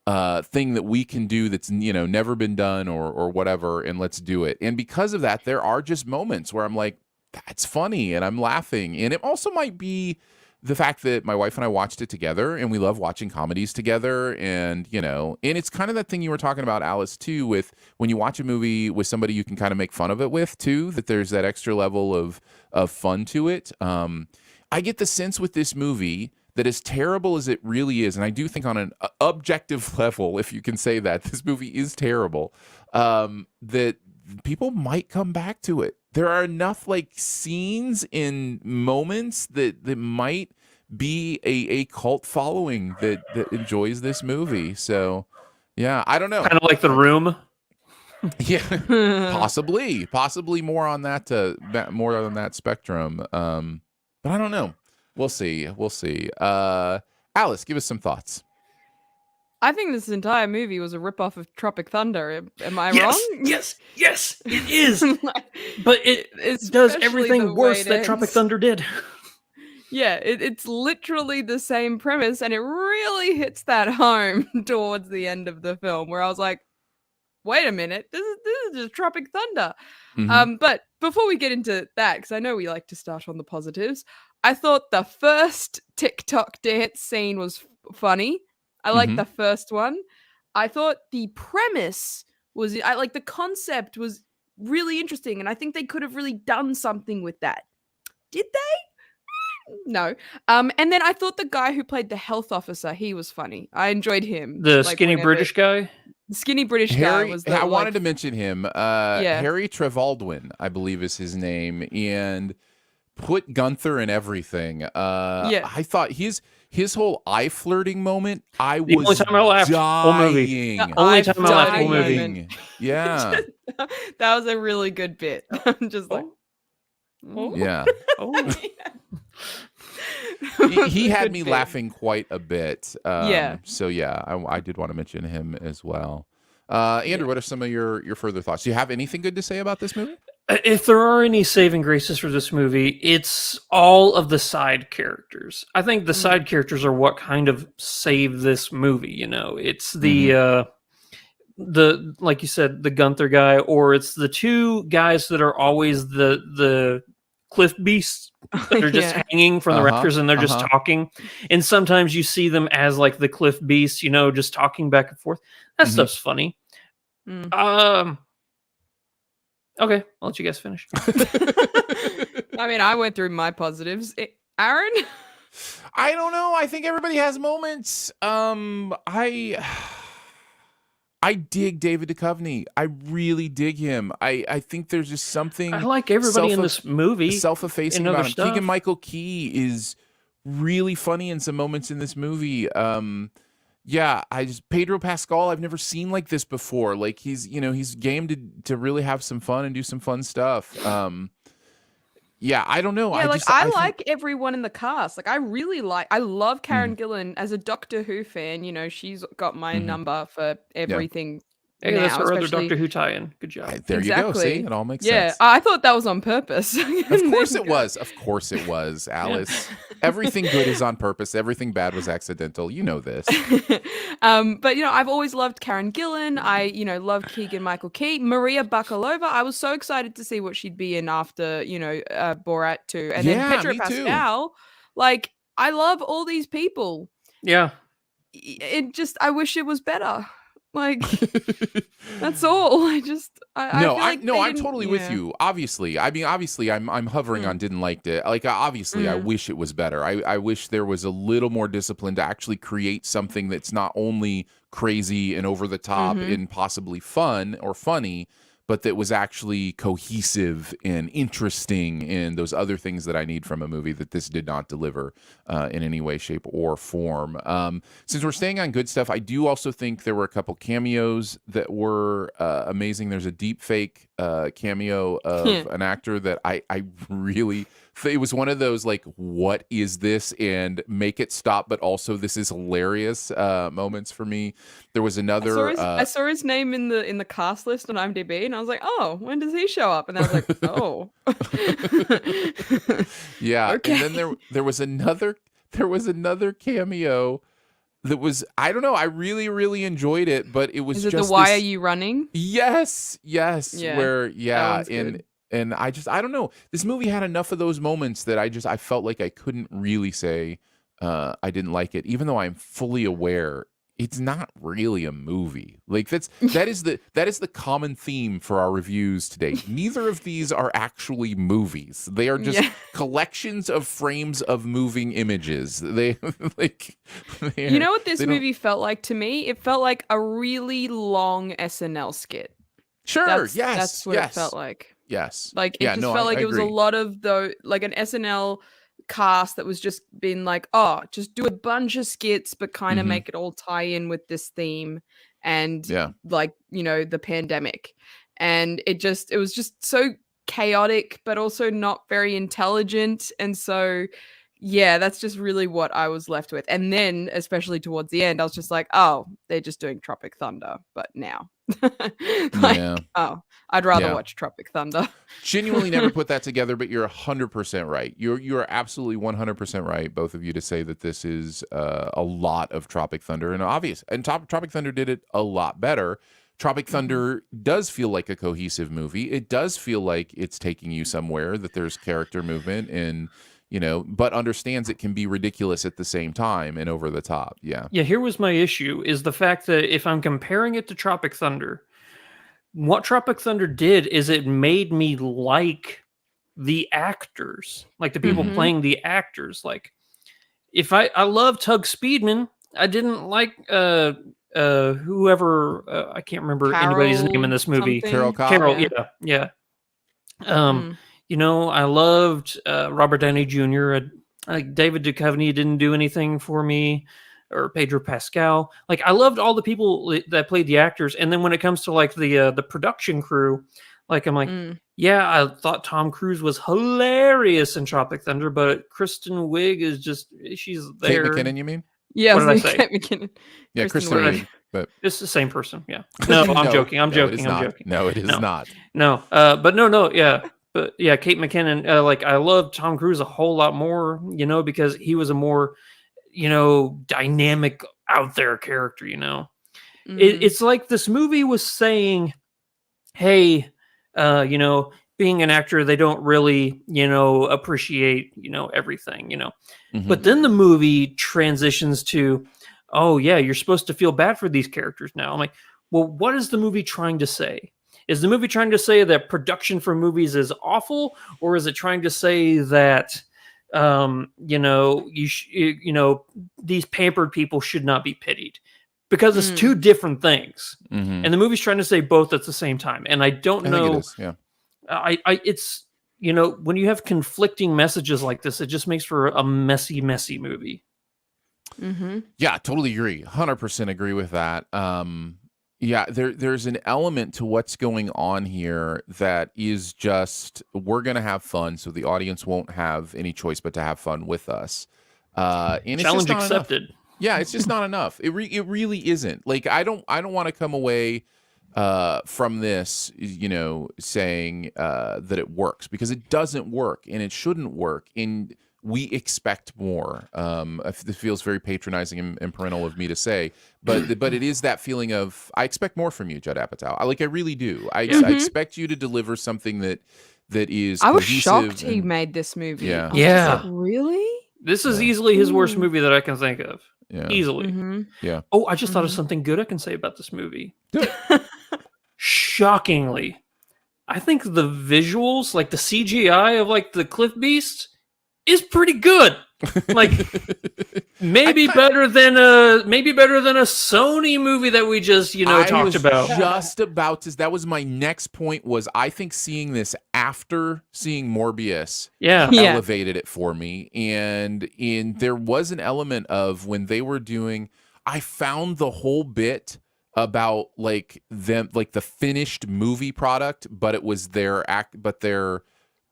thing that we can do that's never been done or whatever, and let's do it. And because of that, there are just moments where I'm like, that's funny, and I'm laughing. And it also might be the fact that my wife and I watched it together, and we love watching comedies together, and and it's kind of that thing you were talking about, Alice, too, with when you watch a movie with somebody you can kind of make fun of it with too, that there's that extra level of fun to it. I get the sense with this movie that, as terrible as it really is, and I do think on an objective level, if you can say that, this movie is terrible, that people might come back to it. There are enough scenes and moments that might be a cult following that enjoys this movie. So, yeah, I don't know.
Kind of like The Room.
Yeah, possibly more on that spectrum. But I don't know. We'll see. Alice, give us some thoughts.
I think this entire movie was a ripoff of Tropic Thunder. Am I wrong?
Yes, it is. But it does everything worse that Tropic Thunder did.
Yeah, it's literally the same premise, and it really hits that home towards the end of the film, where I was like, wait a minute, this is just Tropic Thunder.
Mm-hmm.
But before we get into that, because I know we like to start on the positives, I thought the first TikTok dance scene was funny. I like the first one. I thought the premise was, the concept was really interesting, and I think they could have really done something with that. Did they? No. And then I thought the guy who played the health officer, he was funny. I enjoyed him.
The skinny British guy?
The skinny British guy was
I wanted to mention him. Harry Trevaldwin, I believe is his name, and put Gunther in everything. I thought his whole eye flirting moment, I was
only time I laughed whole movie. Only time I laughed whole movie.
Yeah.
That was a really good bit. I'm just like,
yeah. He had me laughing quite a bit. So yeah, I did want to mention him as well. Andrew, what are some of your further thoughts? Do you have anything good to say about this movie?
If there are any saving graces for this movie, it's all of the side characters. I think the side characters are what kind of save this movie. It's the like you said, the Gunther guy, or it's the two guys that are always the cliff beasts that are just hanging from the rafters, and they're just talking. And sometimes you see them as the cliff beasts, just talking back and forth. That stuff's funny. Okay, I'll let you guys finish.
I mean, I went through my positives. Aaron?
I don't know. I think everybody has moments. I dig David Duchovny. I really dig him. I think there's just something.
I like everybody in this movie.
Self-effacing about him. Keegan-Michael Key is really funny in some moments in this movie. Pedro Pascal, I've never seen like this before. Like he's game to really have some fun and do some fun stuff. I don't know.
Yeah, I like everyone in the cast. I love Karen Gillan as a Doctor Who fan. She's got my number for everything.
Hey, that's our other Doctor Who tie-in. Good job.
There you go. See, it all makes sense.
I thought that was on purpose.
Of course it was. Of course it was, Alice. Everything good is on purpose. Everything bad was accidental. You know this.
But I've always loved Karen Gillan. I love Keegan-Michael Key. Maria Bakalova. I was so excited to see what she'd be in after Borat 2, and then Pedro Pascal. I love all these people.
Yeah.
I wish it was better. That's all. I'm
totally with you. Obviously, I'm hovering on didn't like it. I wish it was better. I wish there was a little more discipline to actually create something that's not only crazy and over the top and possibly fun or funny, but that was actually cohesive and interesting and those other things that I need from a movie that this did not deliver in any way, shape, or form. Since we're staying on good stuff, I do also think there were a couple cameos that were amazing. There's a deep fake cameo of an actor that I really... It was one of those, like, what is this? And make it stop, but also this is hilarious moments for me. There was another...
I saw his name in the cast list on IMDb, and I was like, oh, when does he show up? And I was like, oh.
Yeah,
okay.
And then there was another cameo that was, I don't know, I really, really enjoyed it, but it was
Is it
just
the Why Are You Running?
Yes.
Yeah,
Where,
good.
and I don't know. This movie had enough of those moments that I felt like I couldn't really say I didn't like it, even though I'm fully aware it's not really a movie. Like that is the common theme for our reviews today. Neither of these are actually movies. They are just collections of frames of moving images. They
You know what this movie felt like to me? It felt like a really long SNL skit.
Sure.
That's what it felt like.
Yes.
Like it felt like it was a lot of like an SNL cast that was just been like, oh, just do a bunch of skits, but kind of make it all tie in with this theme and like, the pandemic. And it was just so chaotic, but also not very intelligent. And so, yeah, that's just really what I was left with. And then, especially towards the end, I was just like, oh, they're just doing Tropic Thunder, but now. Oh, I'd rather watch Tropic Thunder.
Genuinely never put that together, but you're 100% right. You're absolutely 100% right, both of you, to say that this is a lot of Tropic Thunder, and Tropic Thunder did it a lot better. Tropic Thunder does feel like a cohesive movie. It does feel like it's taking you somewhere, that there's character movement and but understands it can be ridiculous at the same time and over the top. Yeah.
Here was my issue, is the fact that if I'm comparing it to Tropic Thunder, what Tropic Thunder did is it made me like the actors, like the people playing the actors. Like, if I love Tug Speedman, I didn't like whoever, I can't remember anybody's name in this movie.
Carol
Cobb.
Carol, yeah. I loved Robert Downey Jr. Like David Duchovny didn't do anything for me, or Pedro Pascal. Like, I loved all the people that played the actors. And then when it comes to like the production crew, like I'm like, I thought Tom Cruise was hilarious in Tropic Thunder, but Kristen Wiig is just, she's there.
Kate McKinnon, you mean?
Yeah,
what did I say?
Kate McKinnon.
Yeah, Kristen Wiig. But
it's the same person. Yeah. No, I'm joking. I'm joking.
No, it is not.
No. But no. Yeah. But yeah, Kate McKinnon, like, I love Tom Cruise a whole lot more, because he was a more, dynamic, out there character, It's like this movie was saying, hey, being an actor, they don't really, appreciate, everything, But then the movie transitions to, oh yeah, you're supposed to feel bad for these characters now. I'm like, well, what is the movie trying to say? Is the movie trying to say that production for movies is awful, or is it trying to say that, these pampered people should not be pitied? Because it's two different things, and the movie's trying to say both at the same time. And I don't know.
Think it is, yeah.
It's when you have conflicting messages like this, it just makes for a messy movie.
Yeah, totally agree. 100% agree with that. Yeah, there's an element to what's going on here that is just, we're going to have fun, so the audience won't have any choice but to have fun with us. And
Challenge accepted.
Enough. Yeah, it's just not enough. It really isn't. Like, I don't want to come away from this, saying that it works, because it doesn't work, and it shouldn't work. And we expect more. It feels very patronizing and parental of me to say, but it is that feeling of, I expect more from you, Judd Apatow. I really do. I expect you to deliver something that is.
I was shocked he made this movie.
Yeah.
Like, really?
This is easily his worst movie that I can think of.
Yeah.
Easily.
Yeah.
Oh, I just thought of something good I can say about this movie. Shockingly, I think the visuals, like the CGI of like the Cliff Beast, is pretty good. Like maybe better than a Sony movie that we just talked about.
Just about to. That was my next point. Was I think seeing this after seeing Morbius, elevated it for me, and there was an element of when they were doing. I found the whole bit about like them, like the finished movie product, but it was their act, but their.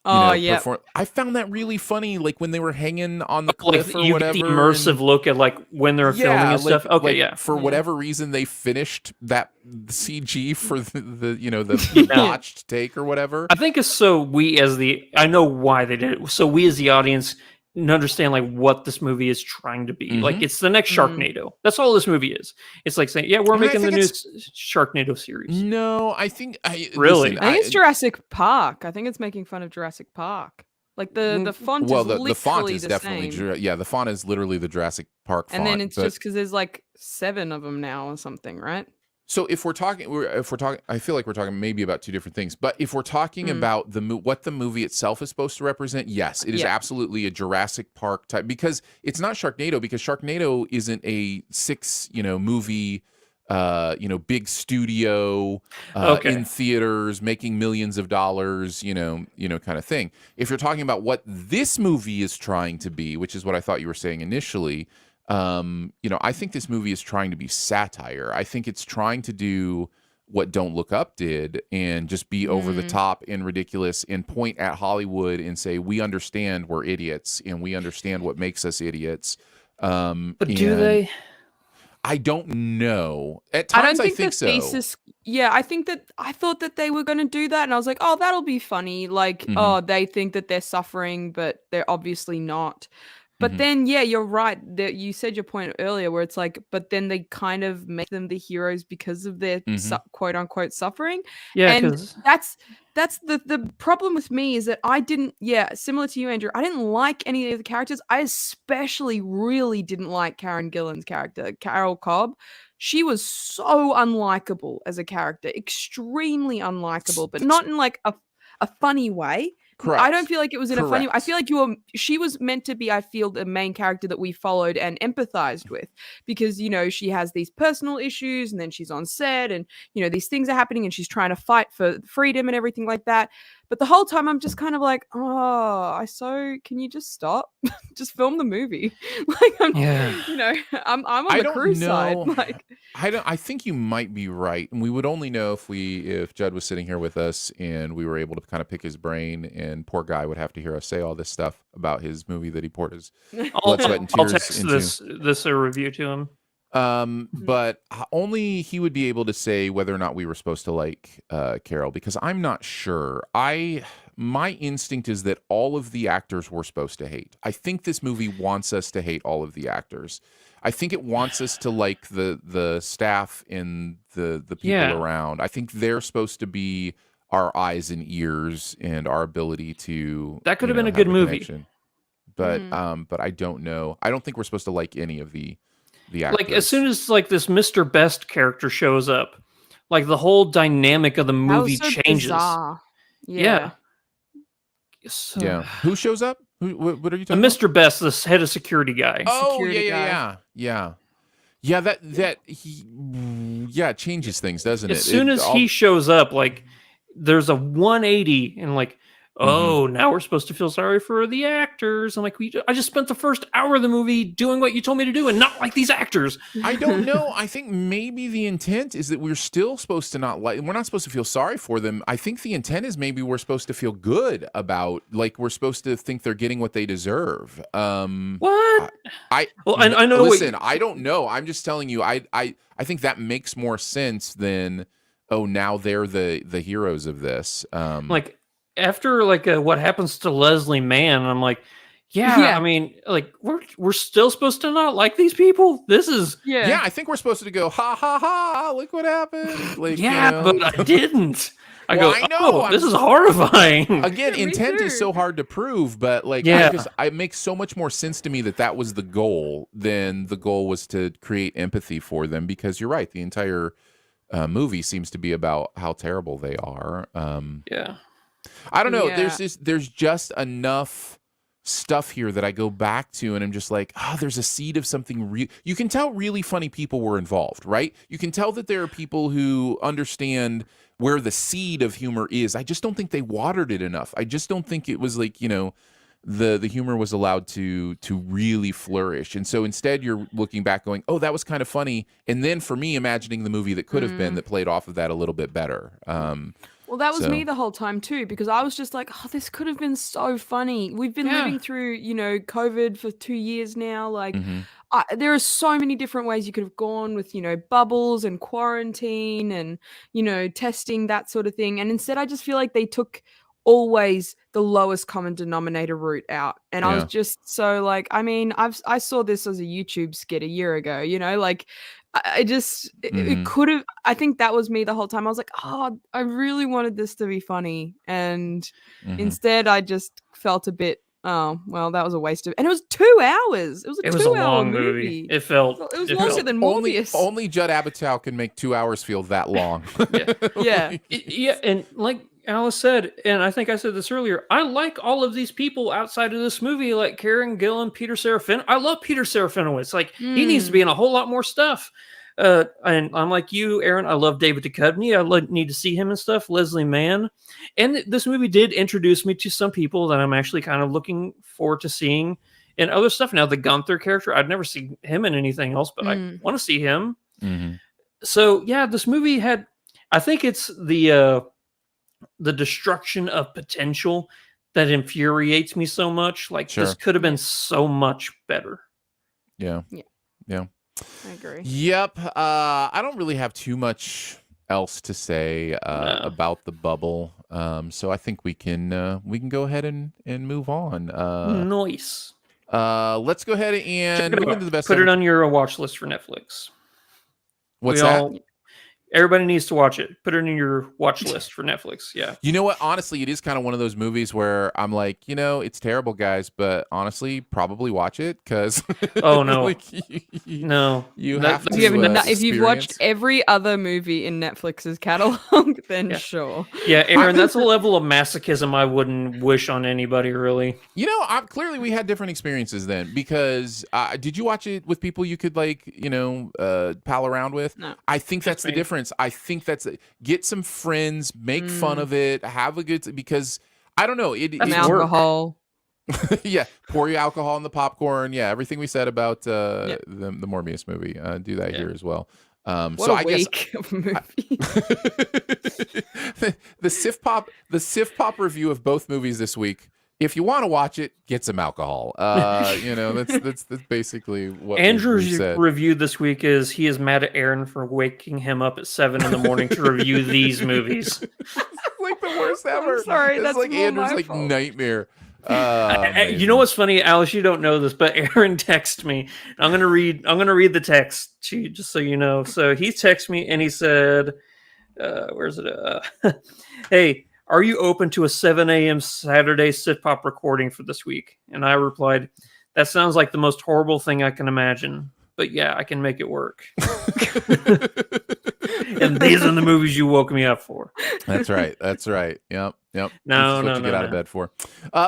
I found that really funny, like when they were hanging on the cliff or whatever.
Get the immersive look at like when they're filming and stuff. Okay,
For whatever reason, they finished that CG for the botched take or whatever.
I think it's so I know why they did it. So we as the audience understand like what this movie is trying to be. Like it's the next Sharknado. That's all this movie is. It's like saying, we're making the new Sharknado series.
No, I think
really.
I think it's Jurassic Park. I think it's making fun of Jurassic Park. Like the font is literally the font is definitely
same. The font is literally the Jurassic Park font.
And then it's just because there's like 7 of them now or something, right?
So if we're talking, I feel like we're talking maybe about two different things. But if we're talking about what the movie itself is supposed to represent, yes, it is absolutely a Jurassic Park type, because it's not Sharknado, because Sharknado isn't a 6 movie, big studio in theaters making millions of dollars, kind of thing. If you're talking about what this movie is trying to be, which is what I thought you were saying initially. I think this movie is trying to be satire. I think it's trying to do what Don't Look Up did and just be over the top and ridiculous and point at Hollywood and say, we understand we're idiots and we understand what makes us idiots.
But do they?
I don't know. At times I think so.
I thought that they were going to do that, and I was like, oh, that'll be funny. Like, they think that they're suffering, but they're obviously not. But then, you're right. You said your point earlier where it's like, but then they kind of make them the heroes because of their quote unquote suffering.
Yeah.
And that's the problem with me is that I didn't, similar to you, Andrew, I didn't like any of the characters. I especially really didn't like Karen Gillan's character, Carol Cobb. She was so unlikable as a character, extremely unlikable, but not in like a funny way.
Correct.
I don't feel like it was in a funny way. I feel like she was meant to be, I feel, the main character that we followed and empathized with, because, she has these personal issues and then she's on set and, these things are happening and she's trying to fight for freedom and everything like that. But the whole time I'm just kind of like, can you just stop? Just film the movie. Like, I'm on the crew side. Like,
I think you might be right. And we would only know if Judd was sitting here with us and we were able to kind of pick his brain, and poor guy would have to hear us say all this stuff about his movie that he poured his blood, sweat, and tears
I'll text
into.
this a review to him.
But only he would be able to say whether or not we were supposed to like Carol, because I'm not sure. My instinct is that all of the actors we're supposed to hate. I think this movie wants us to hate all of the actors. I think it wants us to like the staff and the people around. I think they're supposed to be our eyes and ears and our ability to.
That could have been a good movie.
Connection. But I don't know. I don't think we're supposed to like any of the actors.
Like as soon as like this Mr. Best character shows up, like the whole dynamic of the movie changes.
Bizarre.
Yeah.
So, who shows up? What are you talking
about? Mr. Best, the head of security guy.
Oh, yeah. That he changes things, doesn't it?
As soon as he shows up, like there's a 180 and like, now we're supposed to feel sorry for the actors. I'm like, I just spent the first hour of the movie doing what you told me to do and not like these actors.
I don't know. I think maybe the intent is that we're still supposed to we're not supposed to feel sorry for them. I think the intent is maybe we're supposed to feel good about, like, we're supposed to think they're getting what they deserve.
What?
I know. Listen, I don't know. I'm just telling you, I think that makes more sense than, now they're the heroes of this.
Like, after like what happens to Leslie Mann, I'm like, I mean, like we're still supposed to not like these people. This is
I think we're supposed to go ha ha ha. Look what happened. Like,
but I didn't. I know.
Oh,
this is horrifying.
Again, intent is so hard to prove, but like, it makes so much more sense to me that was the goal than the goal was to create empathy for them. Because you're right, the entire movie seems to be about how terrible they are. I don't know.
Yeah.
There's just enough stuff here that I go back to and I'm just like, there's a seed of something real. You can tell really funny people were involved, right? You can tell that there are people who understand where the seed of humor is. I just don't think they watered it enough. I just don't think it was like, the humor was allowed to really flourish. And so instead you're looking back going, oh, that was kind of funny. And then for me, imagining the movie that could have been that played off of that a little bit better.
Well, that was me the whole time too, because I was just like, this could have been so funny. We've been living through, COVID for 2 years now. Like, there are so many different ways you could have gone with, bubbles and quarantine and, testing, that sort of thing. And instead, I just feel like they took always the lowest common denominator route out. And I was just so like, I saw this as a YouTube skit a year ago, like, it could have, I think that was me the whole time. I was like, I really wanted this to be funny. And instead I just felt a bit, that was a waste of, and it was 2 hours. It was a 2 hour
long movie. It was
longer than Morbius.
Only Judd Apatow can make 2 hours feel that long.
Yeah. And like Alice said, and I think I said this earlier, I like all of these people outside of this movie, like Karen Gillan, Peter Serafinowicz. I love Peter Serafinowicz. Like, he needs to be in a whole lot more stuff. And I'm like you, Aaron. I love David Duchovny. I need to see him and stuff. Leslie Mann. And this movie did introduce me to some people that I'm actually kind of looking forward to seeing in other stuff. Now, the Gunther character, I'd never seen him in anything else, but I want to see him. So, yeah, this movie had, I think it's the destruction of potential that infuriates me so much. Like, this could have been so much better.
Yeah.
I agree.
Yep. I don't really have too much else to say about the bubble. So I think we can go ahead and move on.
Nice.
Let's go ahead and move into the best.
Put it on your watch list for Netflix.
What's that?
Everybody needs to watch it. Put it in your watch list for Netflix. Yeah.
You know what? Honestly, it is kind of one of those movies where I'm like, it's terrible, guys, but honestly, probably watch it because.
Oh no!
Like,
no,
you have to.
If you've watched every other movie in Netflix's catalog, then sure.
Yeah, Aaron, that's a level of masochism I wouldn't wish on anybody. Really.
Clearly we had different experiences then because did you watch it with people you could pal around with?
No.
I think that's the difference. I think get some friends, make fun of it, have a good because I don't know it's
alcohol.
Yeah, pour your alcohol in the popcorn. Yeah, everything we said about the Morbius movie. Do that here as well.
I guess of movie.
the Sif Pop review of both movies this week. If you want to watch it, get some alcohol. That's basically what
Andrew's
said.
Review this week is he is mad at Aaron for waking him up at 7 a.m. to review these movies.
It's like the worst ever.
I'm sorry,
it's
that's
like Andrew's
fault.
nightmare.
You know what's funny, Alice? You don't know this, but Aaron texted me. I'm gonna read the text to you just so you know. So he texted me and he said, "Where's it? Hey. Are you open to a 7 a.m. Saturday Sif Pop recording for this week?" And I replied, "That sounds like the most horrible thing I can imagine. But yeah, I can make it work." And these are the movies you woke me up for.
That's right. Yep.
No,
get out of bed for.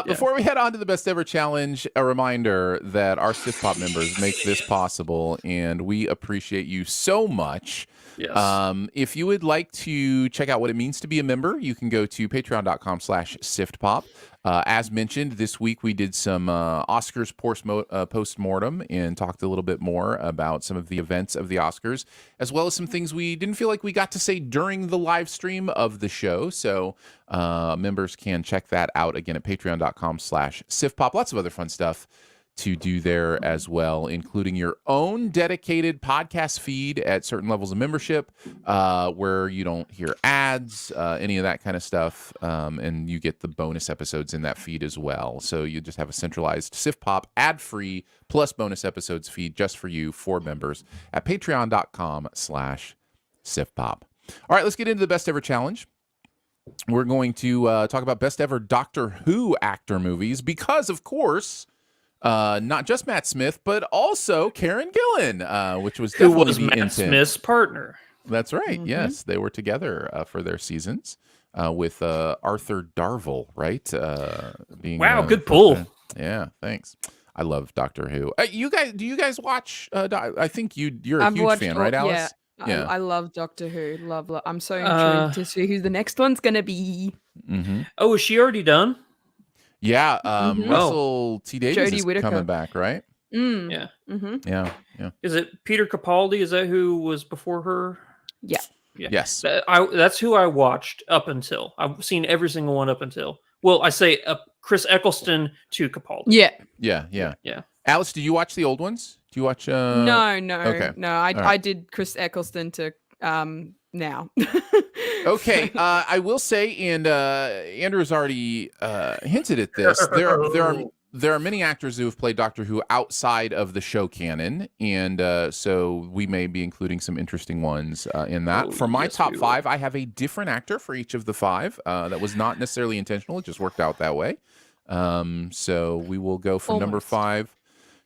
Before we head on to the best ever challenge, a reminder that our Sif Pop members make this possible, and we appreciate you so much.
Yes.
If you would like to check out what it means to be a member, you can go to patreon.com/siftpop. As mentioned, this week we did some Oscars post-mortem and talked a little bit more about some of the events of the Oscars, as well as some things we didn't feel like we got to say during the live stream of the show. So members can check that out again at patreon.com/siftpop. Lots of other fun stuff to do there as well, including your own dedicated podcast feed at certain levels of membership, where you don't hear ads, any of that kind of stuff, and you get the bonus episodes in that feed as well. So you just have a centralized Sif Pop ad-free plus bonus episodes feed just for you for members at patreon.com/SifPop. All right, let's get into the best ever challenge. We're going to talk about best ever Doctor Who actor movies because, of course, not just Matt Smith, but also Karen Gillan, which was definitely
who was
the
Matt
intent.
Smith's partner.
That's right. Mm-hmm. Yes, they were together for their seasons with Arthur Darvill, right?
Good pull.
Yeah, thanks. I love Doctor Who. Do you guys watch? I think you're a huge fan, right, Alice?
Yeah, I love Doctor Who. Love. I'm so intrigued to see who the next one's gonna be.
Oh, is she already done?
Yeah, Russell T Davies
Jodie
is
Whittaker.
coming back, right?
Yeah.
Yeah.
Is it Peter Capaldi? Is that who was before her?
Yeah.
Yes.
That's who I watched up until. I've seen every single one up until. Well, I say Chris Eccleston to Capaldi.
Yeah. Alice, do you watch the old ones? Do you watch?
No.
Okay.
No, I did Chris Eccleston to now.
Okay. I will say, and Andrew's already hinted at this. There are many actors who have played Doctor Who outside of the show canon, and so we may be including some interesting ones in that. For my top 5, I have a different actor for each of the 5. That was not necessarily intentional; it just worked out that way. So we will go from number 5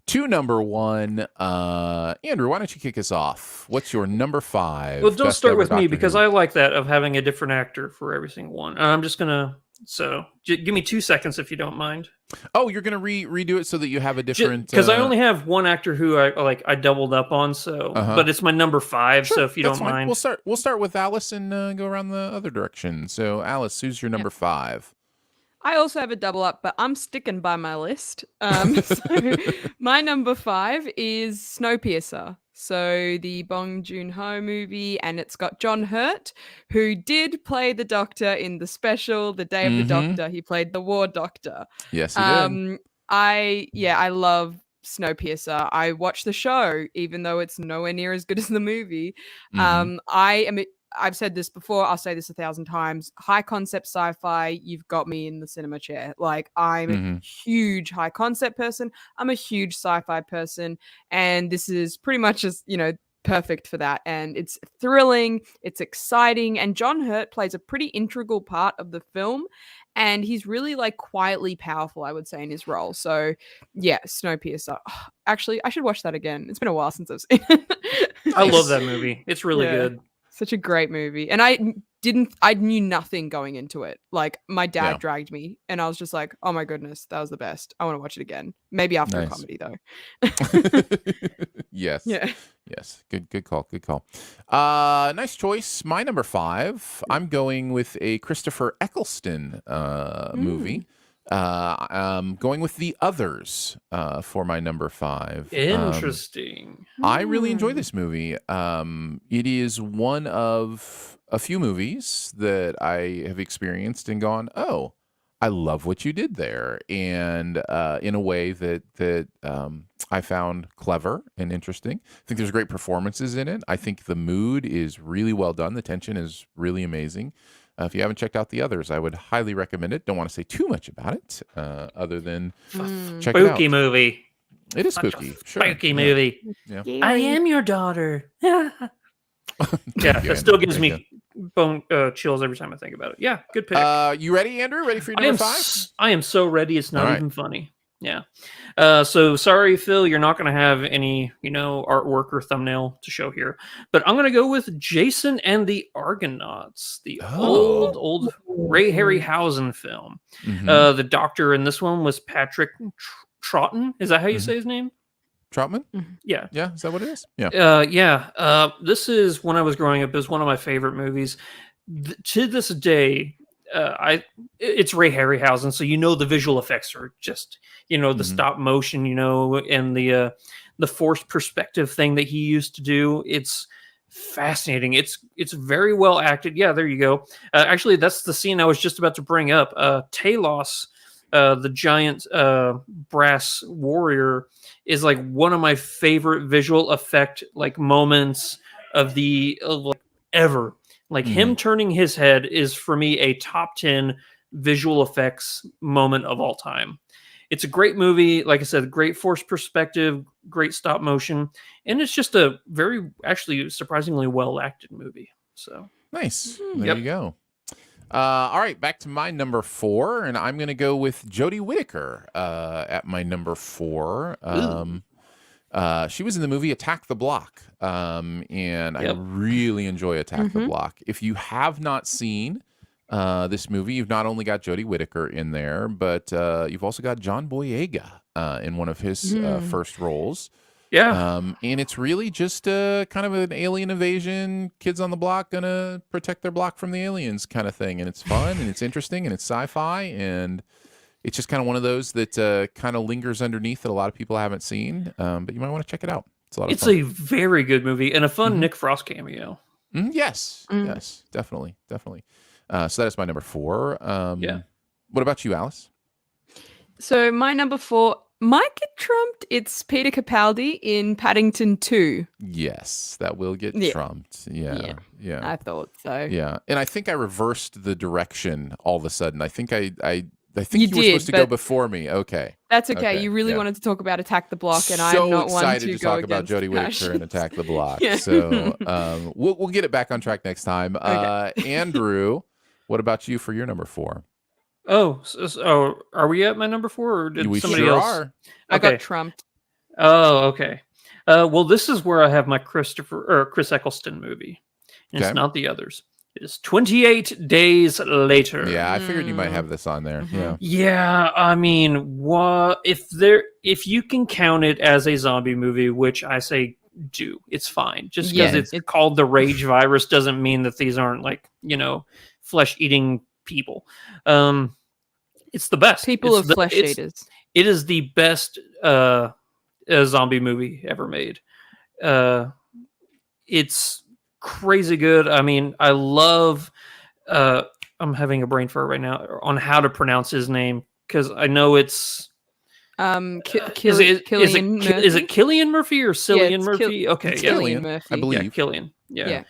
to number 1. Andrew, why don't you kick us off? What's your number 5?
Well, don't start with me because I like that of having a different actor for every single one. And I'm just gonna. So give me 2 seconds if you don't mind.
Oh, you're gonna redo it so that you have a different.
Because I only have one actor who I doubled up on. So, but it's my number 5. Sure, so if you don't mind,
we'll start with Alice and go around the other direction. So, Alice, who's your number 5?
I also have a double up, but I'm sticking by my list. So my number 5 is Snowpiercer. So the Bong Joon-ho movie, and it's got John Hurt, who did play the Doctor in the special, The Day of the Doctor. He played the War Doctor.
Yes, he did.
I love Snowpiercer. I watched the show, even though it's nowhere near as good as the movie. I've said this before, I'll say this 1,000 times. High concept sci-fi, you've got me in the cinema chair. Like, I'm a huge high concept person. I'm a huge sci-fi person. And this is pretty much just, perfect for that. And it's thrilling, it's exciting. And John Hurt plays a pretty integral part of the film. And he's really quietly powerful, I would say, in his role. So yeah, Snowpiercer. Actually, I should watch that again. It's been a while since I've seen it.
I love that movie. It's really good.
Such a great movie. And I knew nothing going into it. Like, my dad dragged me and I was just like, oh my goodness, that was the best. I want to watch it again. Maybe after a comedy though.
Yes.
Yeah.
Yes. Good call. Nice choice. My number 5, I'm going with a Christopher Eccleston movie. Going with The Others for my number 5.
Interesting.
I really enjoy this movie. It is one of a few movies that I have experienced and gone, oh, I love what you did there, and in a way that I found clever and interesting. I think there's great performances in it. I think the mood is really well done. The tension is really amazing. If you haven't checked out The Others, I would highly recommend it. Don't want to say too much about it, other than check it out.
Spooky movie.
It is spooky.
Spooky movie.
Yeah.
I am your daughter. It still gives me bone chills every time I think about it. Yeah, good pick.
You ready, Andrew? Ready for your number 5?
I am so ready. It's not even funny. Yeah. So sorry, Phil, you're not going to have any, artwork or thumbnail to show here, but I'm going to go with Jason and the Argonauts, the old Ray Harryhausen film. The Doctor in this one was Patrick Troughton. Is that how you say his name?
Troutman?
Yeah.
Yeah. Is that what it is? Yeah.
This is, when I was growing up, it was one of my favorite movies. To this day, it's Ray Harryhausen, so the visual effects are just the stop motion, and the forced perspective thing that he used to do. It's fascinating. It's very well acted. Yeah, there you go. Actually, that's the scene I was just about to bring up. Talos, the giant brass warrior, is one of my favorite visual effect moments of ever. Him turning his head is for me a top 10 visual effects moment of all time. It's a great movie. Like I said, great forced perspective, great stop motion, and it's just a very, actually, surprisingly well acted movie. So
nice. There you go. All right, back to my number 4, and I'm going to go with Jodie Whittaker at my number 4. She was in the movie Attack the Block, and I really enjoy Attack the Block. If you have not seen this movie. You've not only got Jodie Whittaker in there, but you've also got John Boyega in one of his first roles.
Yeah.
And it's really just kind of an alien invasion, kids on the block gonna protect their block from the aliens kind of thing. And it's fun and it's interesting and it's sci-fi and it's just kind of one of those that kind of lingers underneath that a lot of people haven't seen. But you might want to check it out. It's a lot of fun.
It's a very good movie and a fun Nick Frost cameo.
Yes, definitely. So that is my number 4. What about you, Alice?
So my number 4 might get trumped. It's Peter Capaldi in Paddington 2.
Yes, that will get trumped. Yeah.
I thought so.
Yeah, and I think I reversed the direction all of a sudden. I think I think you were supposed to go before me. Okay.
That's okay. You really wanted to talk about Attack the Block, and I'm not one to
talk about Jodie Whittaker and Attack the Block. So we'll get it back on track next time. Okay. Andrew, what about you for your number 4?
Oh, are we at my number 4, or did somebody else?
Are.
I got trumped.
Oh, okay. Well, this is where I have my Chris Eccleston movie. And it's not the others. It is 28 Days Later.
Yeah, I figured you might have this on there.
Yeah, I mean, if you can count it as a zombie movie, which I say do, it's fine. Just because it's called the Rage Virus doesn't mean that these aren't flesh-eating people. It's the best.
People of flesh eaters.
It is the best zombie movie ever made. It's crazy good. I mean, I love I'm having a brain fart right now on how to pronounce his name, because I know it's
Cillian Murphy?
Is it Cillian Murphy or Cillian Murphy? Okay,
Cillian Murphy.
I believe.
Yeah, Cillian. Yeah.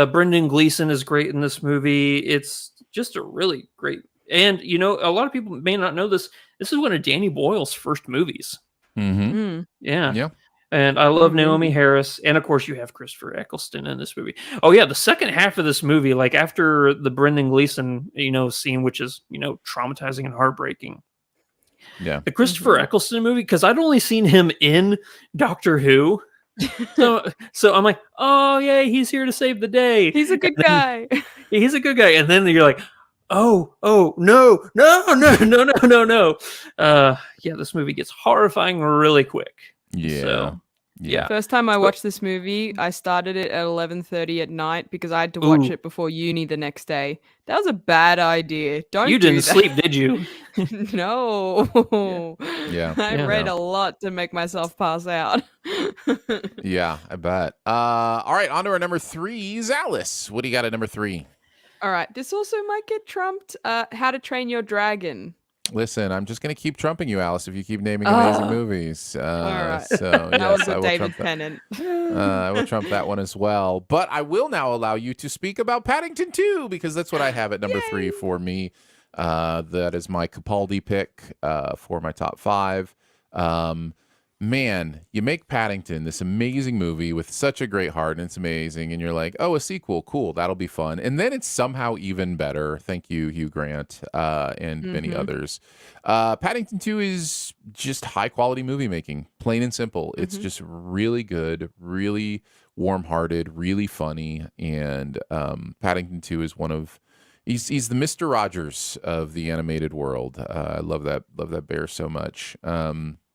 Brendan Gleeson is great in this movie. It's just a really great, and a lot of people may not know this. This is one of Danny Boyle's first movies. Yeah. And I love Naomi Harris, and of course you have Christopher Eccleston in this movie. Oh yeah, the second half of this movie, like after the Brendan Gleeson, scene, which is traumatizing and heartbreaking.
Yeah,
the Christopher Eccleston movie, because I'd only seen him in Doctor Who. So I'm like, oh yeah, he's here to save the day.
He's a good guy.
He's a good guy, and then you're like, oh no. Yeah, this movie gets horrifying really quick.
Yeah.
First time I watched this movie, I started it at 11:30 at night because I had to watch it before uni the next day. That was a bad idea.
You didn't sleep, did you?
No.
Yeah.
I read a lot to make myself pass out.
Yeah, I bet. All right, on to our number 3s. Alice, what do you got at number 3?
All right, this also might get trumped. How to Train Your Dragon.
Listen, I'm just going to keep trumping you, Alice, if you keep naming amazing movies.
All right.
So,
that was
I
a
will
David
trump that.
Tennant.
I will trump that one as well. But I will now allow you to speak about Paddington 2, because that's what I have at number 3 for me. That is my Capaldi pick for my top 5. Man, you make Paddington, this amazing movie with such a great heart, and it's amazing, and you're like, oh, a sequel, cool, that'll be fun. And then it's somehow even better. Thank you, Hugh Grant, and many others. Paddington 2 is just high-quality movie making, plain and simple. It's just really good, really warm-hearted, really funny, and Paddington 2 is one of... He's the Mr. Rogers of the animated world. I love that bear so much.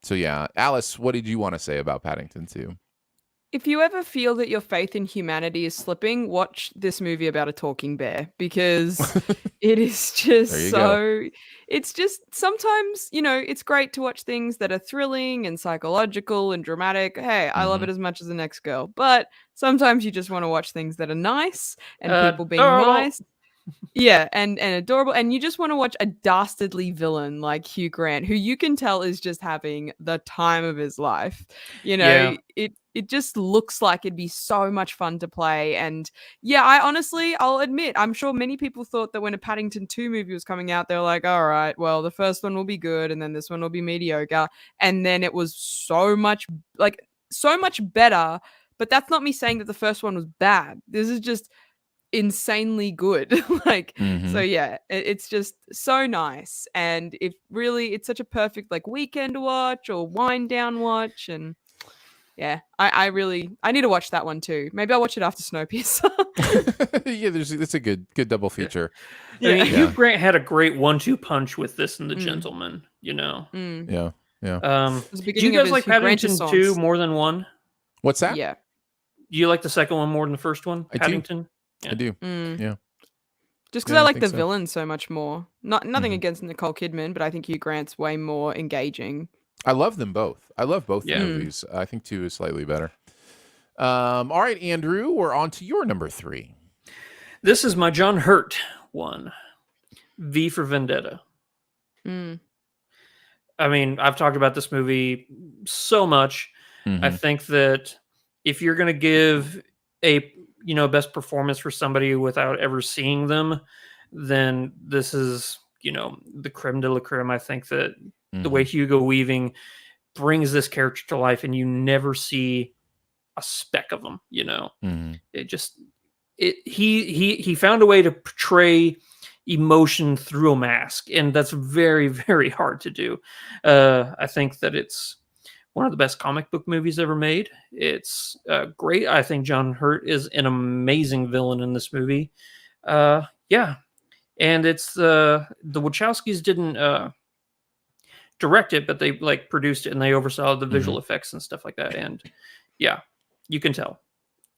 So yeah, Alice, what did you want to say about Paddington 2?
If you ever feel that your faith in humanity is slipping, watch this movie about a talking bear, because it is just it's just sometimes, it's great to watch things that are thrilling and psychological and dramatic. Hey, I love it as much as the next girl. But sometimes you just want to watch things that are nice and people being nice. Yeah, and adorable, and you just want to watch a dastardly villain like Hugh Grant, who you can tell is just having the time of his life. It just looks like it'd be so much fun to play. And yeah, I'll admit, I'm sure many people thought that when a Paddington 2 movie was coming out, they're like, all right, well, the first one will be good, and then this one will be mediocre, and then it was so much better. But that's not me saying that the first one was bad. This is just insanely good. So yeah, it's just so nice, and it's such a perfect weekend watch or wind down watch, and yeah, I need to watch that one too. Maybe I'll watch it after Snowpiercer.
Yeah, it's a good double feature.
I mean, Hugh Grant had a great 1-2 punch with this and The Gentleman. You know.
Yeah.
Do you guys like Paddington 2 more than 1?
What's that?
Yeah.
Do you like the second one more than the first one? Paddington?
I do. Yeah.
Just because I like the villain so much more. Nothing against Nicole Kidman, but I think Hugh Grant's way more engaging.
I love them both. I love both movies. I think 2 is slightly better. All right, Andrew, we're on to your number 3.
This is my John Hurt one. V for Vendetta. I mean, I've talked about this movie so much. I think that if you're going to give a best performance for somebody without ever seeing them, then this is the creme de la creme. I think that the way Hugo Weaving brings this character to life, and you never see a speck of him. It just he found a way to portray emotion through a mask, and that's very, very hard to do. I think that it's one of the best comic book movies ever made. It's great. I think John Hurt is an amazing villain in this movie. And it's the Wachowskis didn't direct it, but they produced it, and they oversaw the visual effects and stuff like that. And yeah, you can tell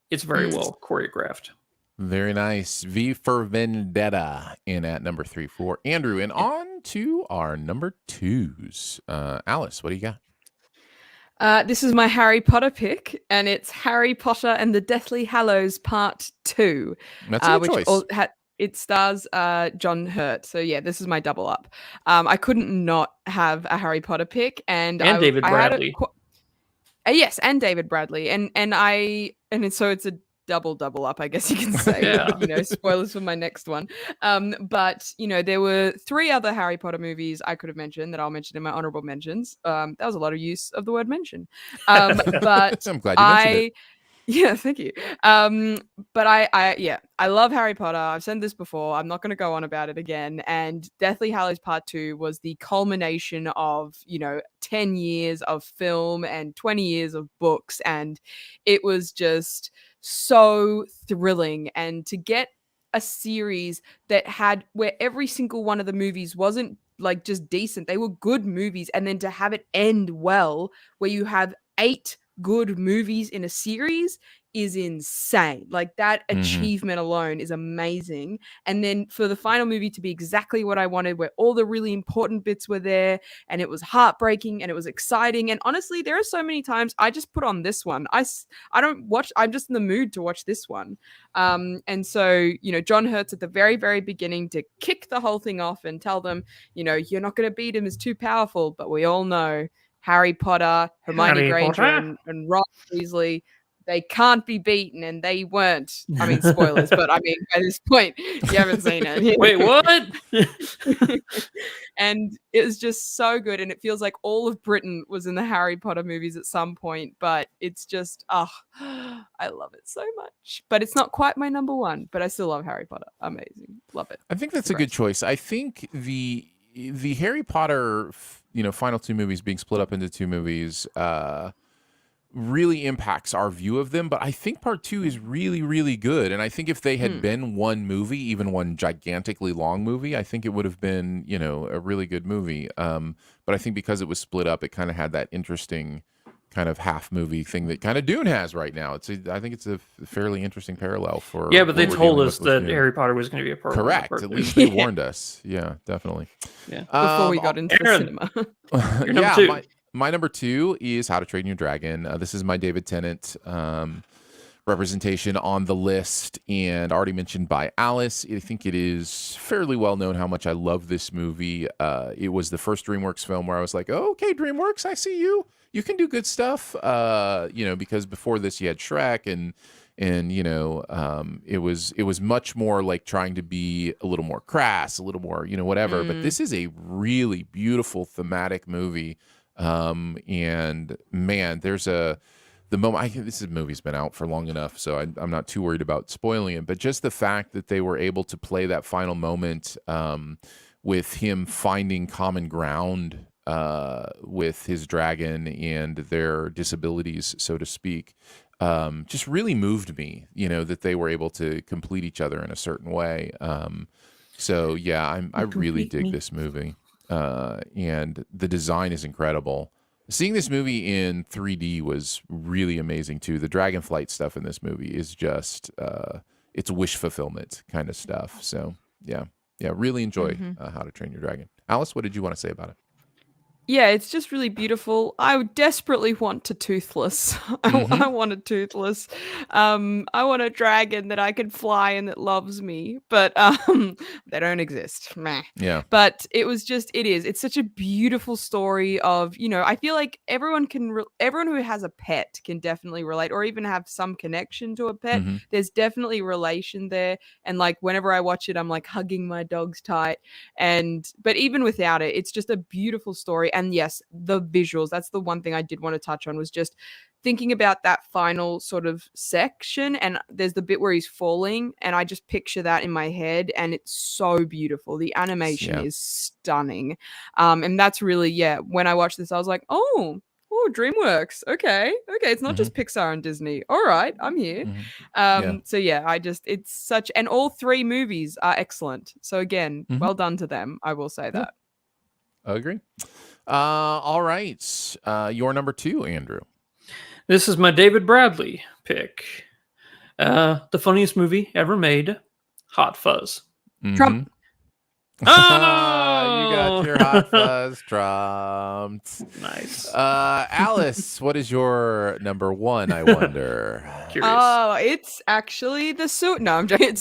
it's very well choreographed.
Very nice. V for Vendetta in at number 3 for Andrew. And on to our number 2s. Alice, what do you got?
This is my Harry Potter pick, and it's Harry Potter and the Deathly Hallows Part 2.
That's a good choice.
It stars John Hurt. So yeah, this is my double up. I couldn't not have a Harry Potter pick, and
David Bradley.
Yes, and David Bradley, and so it's a double up, I guess you can say.
Yeah.
Spoilers for my next one. But there were 3 other Harry Potter movies I could have mentioned that I'll mention in my honorable mentions. That was a lot of use of the word mention. But
I'm glad you mentioned it.
Yeah, thank you. But I love Harry Potter. I've said this before. I'm not going to go on about it again. And Deathly Hallows Part 2 was the culmination of 10 years of film and 20 years of books, and it was just so thrilling. And to get a series that had where every single one of the movies wasn't just decent, they were good movies, and then to have it end well, where you have 8 good movies in a series, is insane. That achievement alone is amazing. And then for the final movie to be exactly what I wanted, where all the really important bits were there, and it was heartbreaking and it was exciting. And honestly, there are so many times I just put on this one. I don't watch, I'm just in the mood to watch this one. And so, John Hurt's at the very, very beginning to kick the whole thing off and tell them, you're not going to beat him, it's too powerful. But we all know Harry Potter, Hermione Granger, and Ron Weasley, they can't be beaten, and they weren't. I mean, spoilers, but I mean, at this point, you haven't seen it.
Wait, what?
And it was just so good, and it feels like all of Britain was in the Harry Potter movies at some point, but it's just, I love it so much. But it's not quite my number 1, but I still love Harry Potter. Amazing. Love it.
I think that's a good choice. I think the Harry Potter, final 2 movies being split up into 2 movies, really impacts our view of them. But I think Part 2 is really, really good. And I think if they had been one movie, even one gigantically long movie, I think it would have been, a really good movie. But I think because it was split up, it kind of had that interesting kind of half movie thing that kind of Dune has right now. I think it's a fairly interesting parallel for.
Yeah, but they told us that Harry Potter was going to be a part.
Correct. At least they warned us. Yeah, definitely.
Yeah. Before we got into the cinema.
Your number 2.
My number 2 is How to Train Your Dragon. This is my David Tennant representation on the list, and already mentioned by Alice. I think it is fairly well known how much I love this movie. It was the first DreamWorks film where I was like, oh, okay, DreamWorks, I see you. You can do good stuff. Because before this you had Shrek and it was much more like trying to be a little more crass, a little more, whatever. But this is a really beautiful thematic movie. And man, there's the moment this movie's been out for long enough, so I'm not too worried about spoiling it, but just the fact that they were able to play that final moment, with him finding common ground, with his dragon and their disabilities, so to speak, just really moved me, that they were able to complete each other in a certain way. So yeah, I really dig this movie. And the design is incredible. Seeing this movie in 3D was really amazing too. The Dragonflight stuff in this movie is just, it's wish fulfillment kind of stuff. So yeah, really enjoy How to Train Your Dragon. Alice, what did you want to say about it?
Yeah, it's just really beautiful. I desperately want a Toothless. I want a Toothless. I want a dragon that I can fly and that loves me, but they don't exist. Meh.
Yeah.
But it's such a beautiful story of, I feel like everyone who has a pet can definitely relate, or even have some connection to a pet. There's definitely relation there. And like whenever I watch it, I'm like hugging my dogs tight. But even without it, it's just a beautiful story. And yes, the visuals, that's the one thing I did want to touch on, was just thinking about that final sort of section. And there's the bit where he's falling, and I just picture that in my head, and it's so beautiful. The animation is stunning. And that's really, when I watched this, I was like, oh, DreamWorks. Okay. It's not just Pixar and Disney. All right, I'm here. So it's such, and all three movies are excellent. So again, well done to them. I will say that.
I agree. All right. Your number 2, Andrew.
This is my David Bradley pick. The funniest movie ever made, Hot Fuzz.
Trump.
Oh! You got your Hot Fuzz trumped.
Nice.
Alice, what is your number 1, I wonder?
Curious.
Oh, it's actually the suit. No, I'm joking.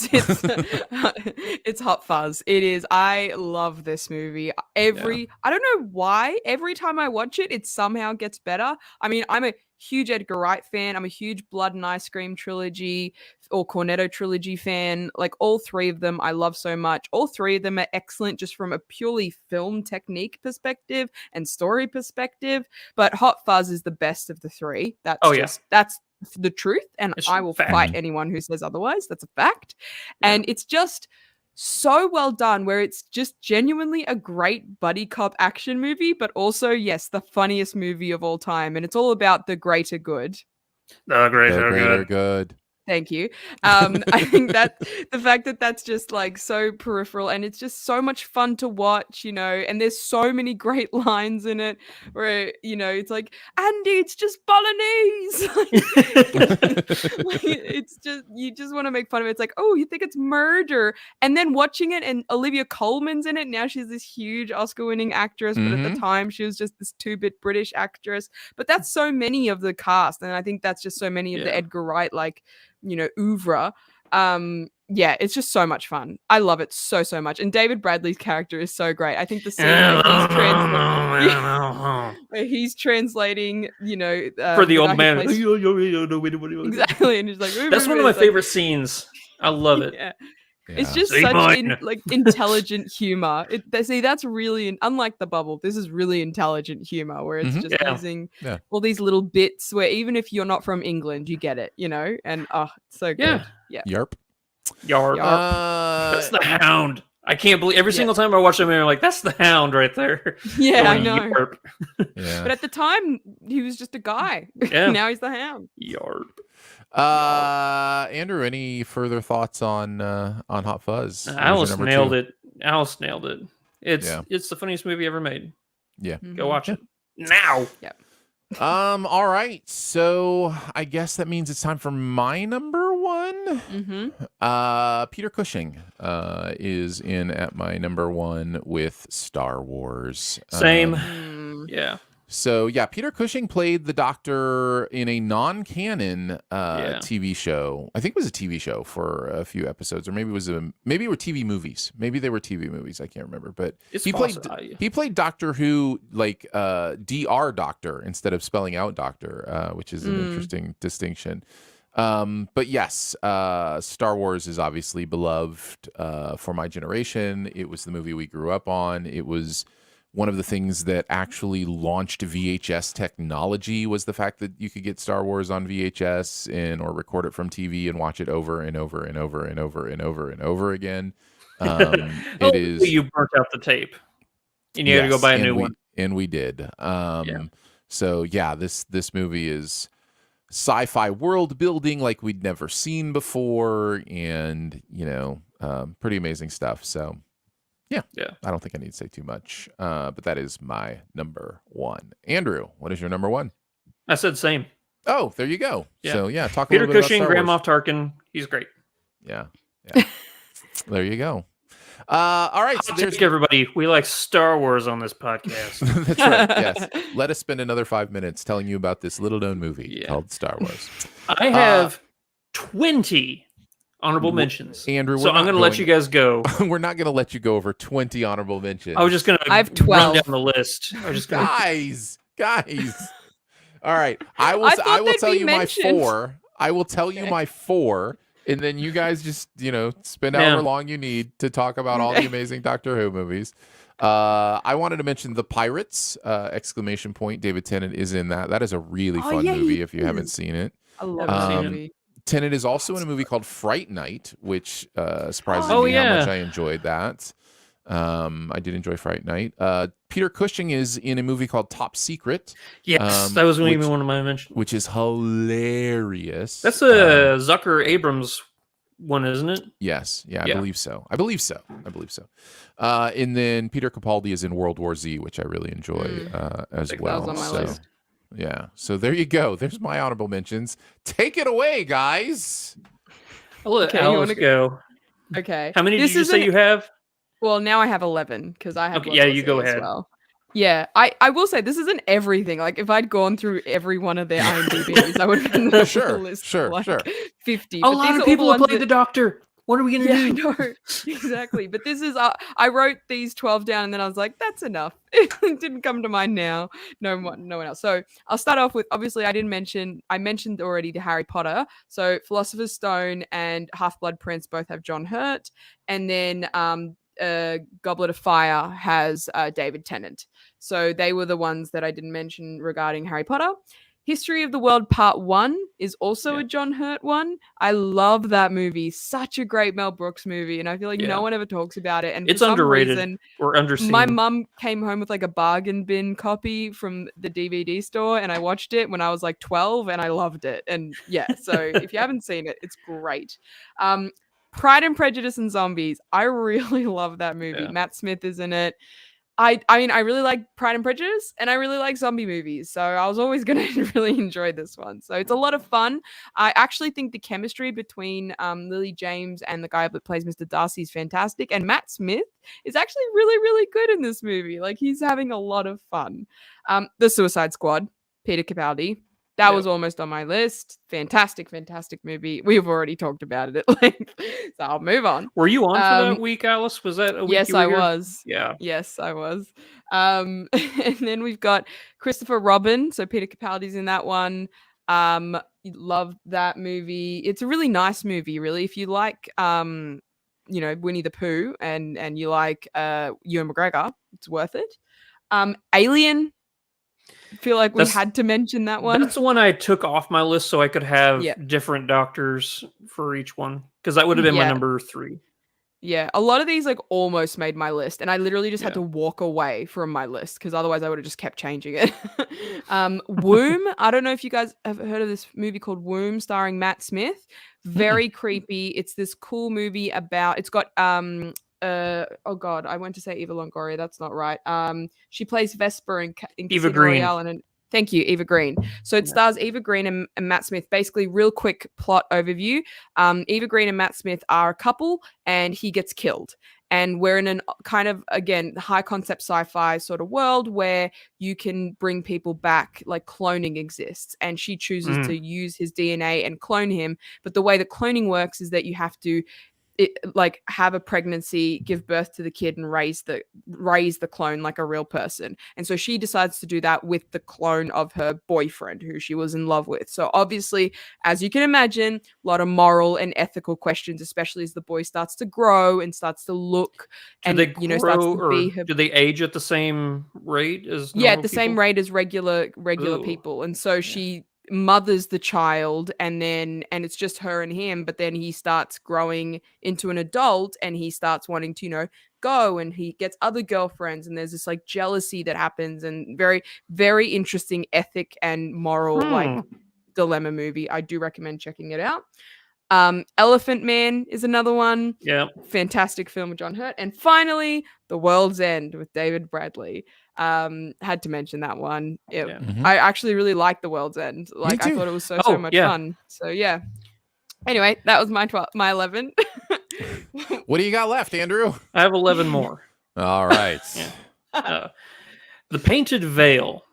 It's Hot Fuzz. It is. I love this movie. I don't know why. Every time I watch it, it somehow gets better. I mean, I'm a huge Edgar Wright fan. I'm a huge Blood and Ice Cream trilogy or Cornetto trilogy fan. Like all three of them I love so much. All three of them are excellent just from a purely film technique perspective and story perspective. But Hot Fuzz is the best of the three. That's the truth. And I will fight anyone who says otherwise. That's a fact. Yeah. And it's just so well done, where it's just genuinely a great buddy cop action movie, but also, yes, the funniest movie of all time. And it's all about the greater good.
The greater
good.
Thank you. I think that the fact that that's just like so peripheral, and it's just so much fun to watch, and there's so many great lines in it where, it's like, Andy, it's just bolognese. It's just, you just want to make fun of it. It's like, oh, you think it's murder. And then watching it, and Olivia Colman's in it. Now she's this huge Oscar-winning actress, but at the time she was just this 2-bit British actress. But that's so many of the cast. And I think that's just so many of the Edgar Wright, oeuvre. It's just so much fun. I love it so much. And David Bradley's character is so great. I think the scene where he's translating,
for the old man.
Exactly. And he's like,
that's one of my favorite scenes. I love it.
Yeah. It's just such intelligent humor. That's really, unlike The Bubble, this is really intelligent humor, where it's just using all these little bits where even if you're not from England, you get it, and it's so good. Yeah.
Yarp.
That's the Hound. I can't believe every single time I watch them, I'm like, that's the Hound right there.
Yeah, I know. But at the time, he was just a guy. Yeah. Now he's the Hound.
Yarp.
Andrew, any further thoughts on Hot Fuzz?
Alice nailed it. It's the funniest movie ever made.
Yeah.
Go watch it now.
Yep.
All right. So I guess that means it's time for my number 1. Peter Cushing is in at my number 1 with Star Wars.
Same. Yeah.
So yeah, Peter Cushing played the Doctor in a non-canon TV show. I think it was a TV show for a few episodes, or maybe it were TV movies. Maybe they were TV movies. I can't remember. But he played Doctor Who, like Dr. Doctor instead of spelling out Doctor, which is an interesting distinction. But yes, Star Wars is obviously beloved for my generation. It was the movie we grew up on. It was one of the things that actually launched VHS technology, was the fact that you could get Star Wars on VHS or record it from TV and watch it over and over and over and over and over and over again.
You burnt out the tape. And you had to go buy a new one.
and we did. So yeah, this movie is sci-fi world building like we'd never seen before, and pretty amazing stuff. So yeah, I don't think I need to say too much, but that is my number one. Andrew, what is your number one?
I said same.
Oh, there you go.
Yeah.
So yeah, talk
Peter
a little bit
Cushing,
about Star
Grand
Wars.
Moff Tarkin. He's great.
Yeah. There you go. All right, so there's
everybody. We like Star Wars on this podcast.
That's right. Yes. Let us spend another 5 minutes telling you about this little-known movie called Star Wars.
I have 20 honorable mentions.
Andrew,
so I'm going to let you guys go.
We're not going to let you go over 20 honorable mentions.
I was just going to
I have 12.
run down the list. I was just gonna...
Guys. All right. I will tell you
mentioned.
my 4. I will tell you my 4. And then you guys just, spend however long you need to talk about all the amazing Doctor Who movies. I wanted to mention The Pirates, ! David Tennant is in that. That is a really fun movie if you haven't seen it.
I love that movie.
Tennant is also in a movie called Fright Night, which surprises me how much I enjoyed that. I did enjoy Fright Night. Peter Cushing is in a movie called Top Secret.
Yes, that was even one of my mentions.
Which is hilarious.
That's a Zucker Abrams one, isn't it?
Yes. Yeah, I believe so. And then Peter Capaldi is in World War Z, which I really enjoy as well.
That was on my list.
Yeah. So there you go. There's my honorable mentions. Take it away, guys.
I'll let Alice go.
Okay.
How many did you say you have?
Well, now I have 11 because I have.
Okay, you go ahead.
Well. Yeah, I will say this isn't everything. Like if I'd gone through every one of their IMDb's, I would have been the list
sure.
50.
A lot of people will play the Doctor. What are we gonna do?
No, exactly. But this is I wrote these 12 down and then I was like, that's enough. It didn't come to mind now. No one else. So I'll start off with obviously I mentioned already the Harry Potter. So Philosopher's Stone and Half-Blood Prince both have John Hurt, and then Goblet of Fire has David Tennant. So they were the ones that I didn't mention regarding Harry Potter. History of the World Part 1 is also a John Hurt one. I love that movie. Such a great Mel Brooks movie. And I feel like no one ever talks about it. And
it's underrated or underseen.
My mum came home with like a bargain bin copy from the DVD store. And I watched it when I was like 12 and I loved it. And so if you haven't seen it, it's great. Pride and Prejudice and Zombies. I really love that movie.
Yeah.
Matt Smith is in it. I mean, I really like Pride and Prejudice, and I really like zombie movies, so I was always going to really enjoy this one. So it's a lot of fun. I actually think the chemistry between Lily James and the guy that plays Mr. Darcy is fantastic, and Matt Smith is actually really, really good in this movie. Like, he's having a lot of fun. The Suicide Squad, Peter Capaldi. That was almost on my list. Fantastic movie. We've already talked about it at length, so I'll move on.
Were you on for that week, Alice? Was that a week?
Yes, I was.
Yeah.
Yes, I was. And then we've got Christopher Robin. So Peter Capaldi's in that one. Love that movie. It's a really nice movie, really. If you like, Winnie the Pooh and you like Ewan McGregor, it's worth it. Alien. Feel like we had to mention that one.
That's the one I took off my list so I could have different doctors for each one, because that would have been my number 3.
Yeah, a lot of these like almost made my list, and I literally just had to walk away from my list because otherwise I would have just kept changing it. Womb. I don't know if you guys have heard of this movie called Womb, starring Matt Smith. Very creepy. It's this cool movie about. It's got oh god, I went to say Eva Longoria. That's not right. She plays Vesper in
Eva Green.
Royale, thank you, Eva Green. So it stars Eva Green and Matt Smith. Basically, real quick plot overview. Eva Green and Matt Smith are a couple, and he gets killed. And we're in an kind of, again, high concept sci-fi sort of world where you can bring people back, like cloning exists. And she chooses to use his DNA and clone him. But the way that cloning works is that you have to have a pregnancy, give birth to the kid, and raise the clone like a real person. And so she decides to do that with the clone of her boyfriend, who she was in love with. So obviously, as you can imagine, a lot of moral and ethical questions, especially as the boy starts to grow and starts to look and starts to be her.
Do they age at the same rate as
at the same rate as regular people? And so she mothers the child, and it's just her and him, but then he starts growing into an adult and he starts wanting to go, and he gets other girlfriends, and there's this like jealousy that happens, and very, very interesting ethic and moral like dilemma movie. I do recommend checking it out. Elephant Man is another one.
Yeah.
Fantastic film with John Hurt. And finally, The World's End with David Bradley. Had to mention that one. I actually really liked The World's End. Like, I thought it was so much fun. So yeah. Anyway, that was my 11.
What do you got left, Andrew?
I have 11 more.
All right.
The Painted Veil.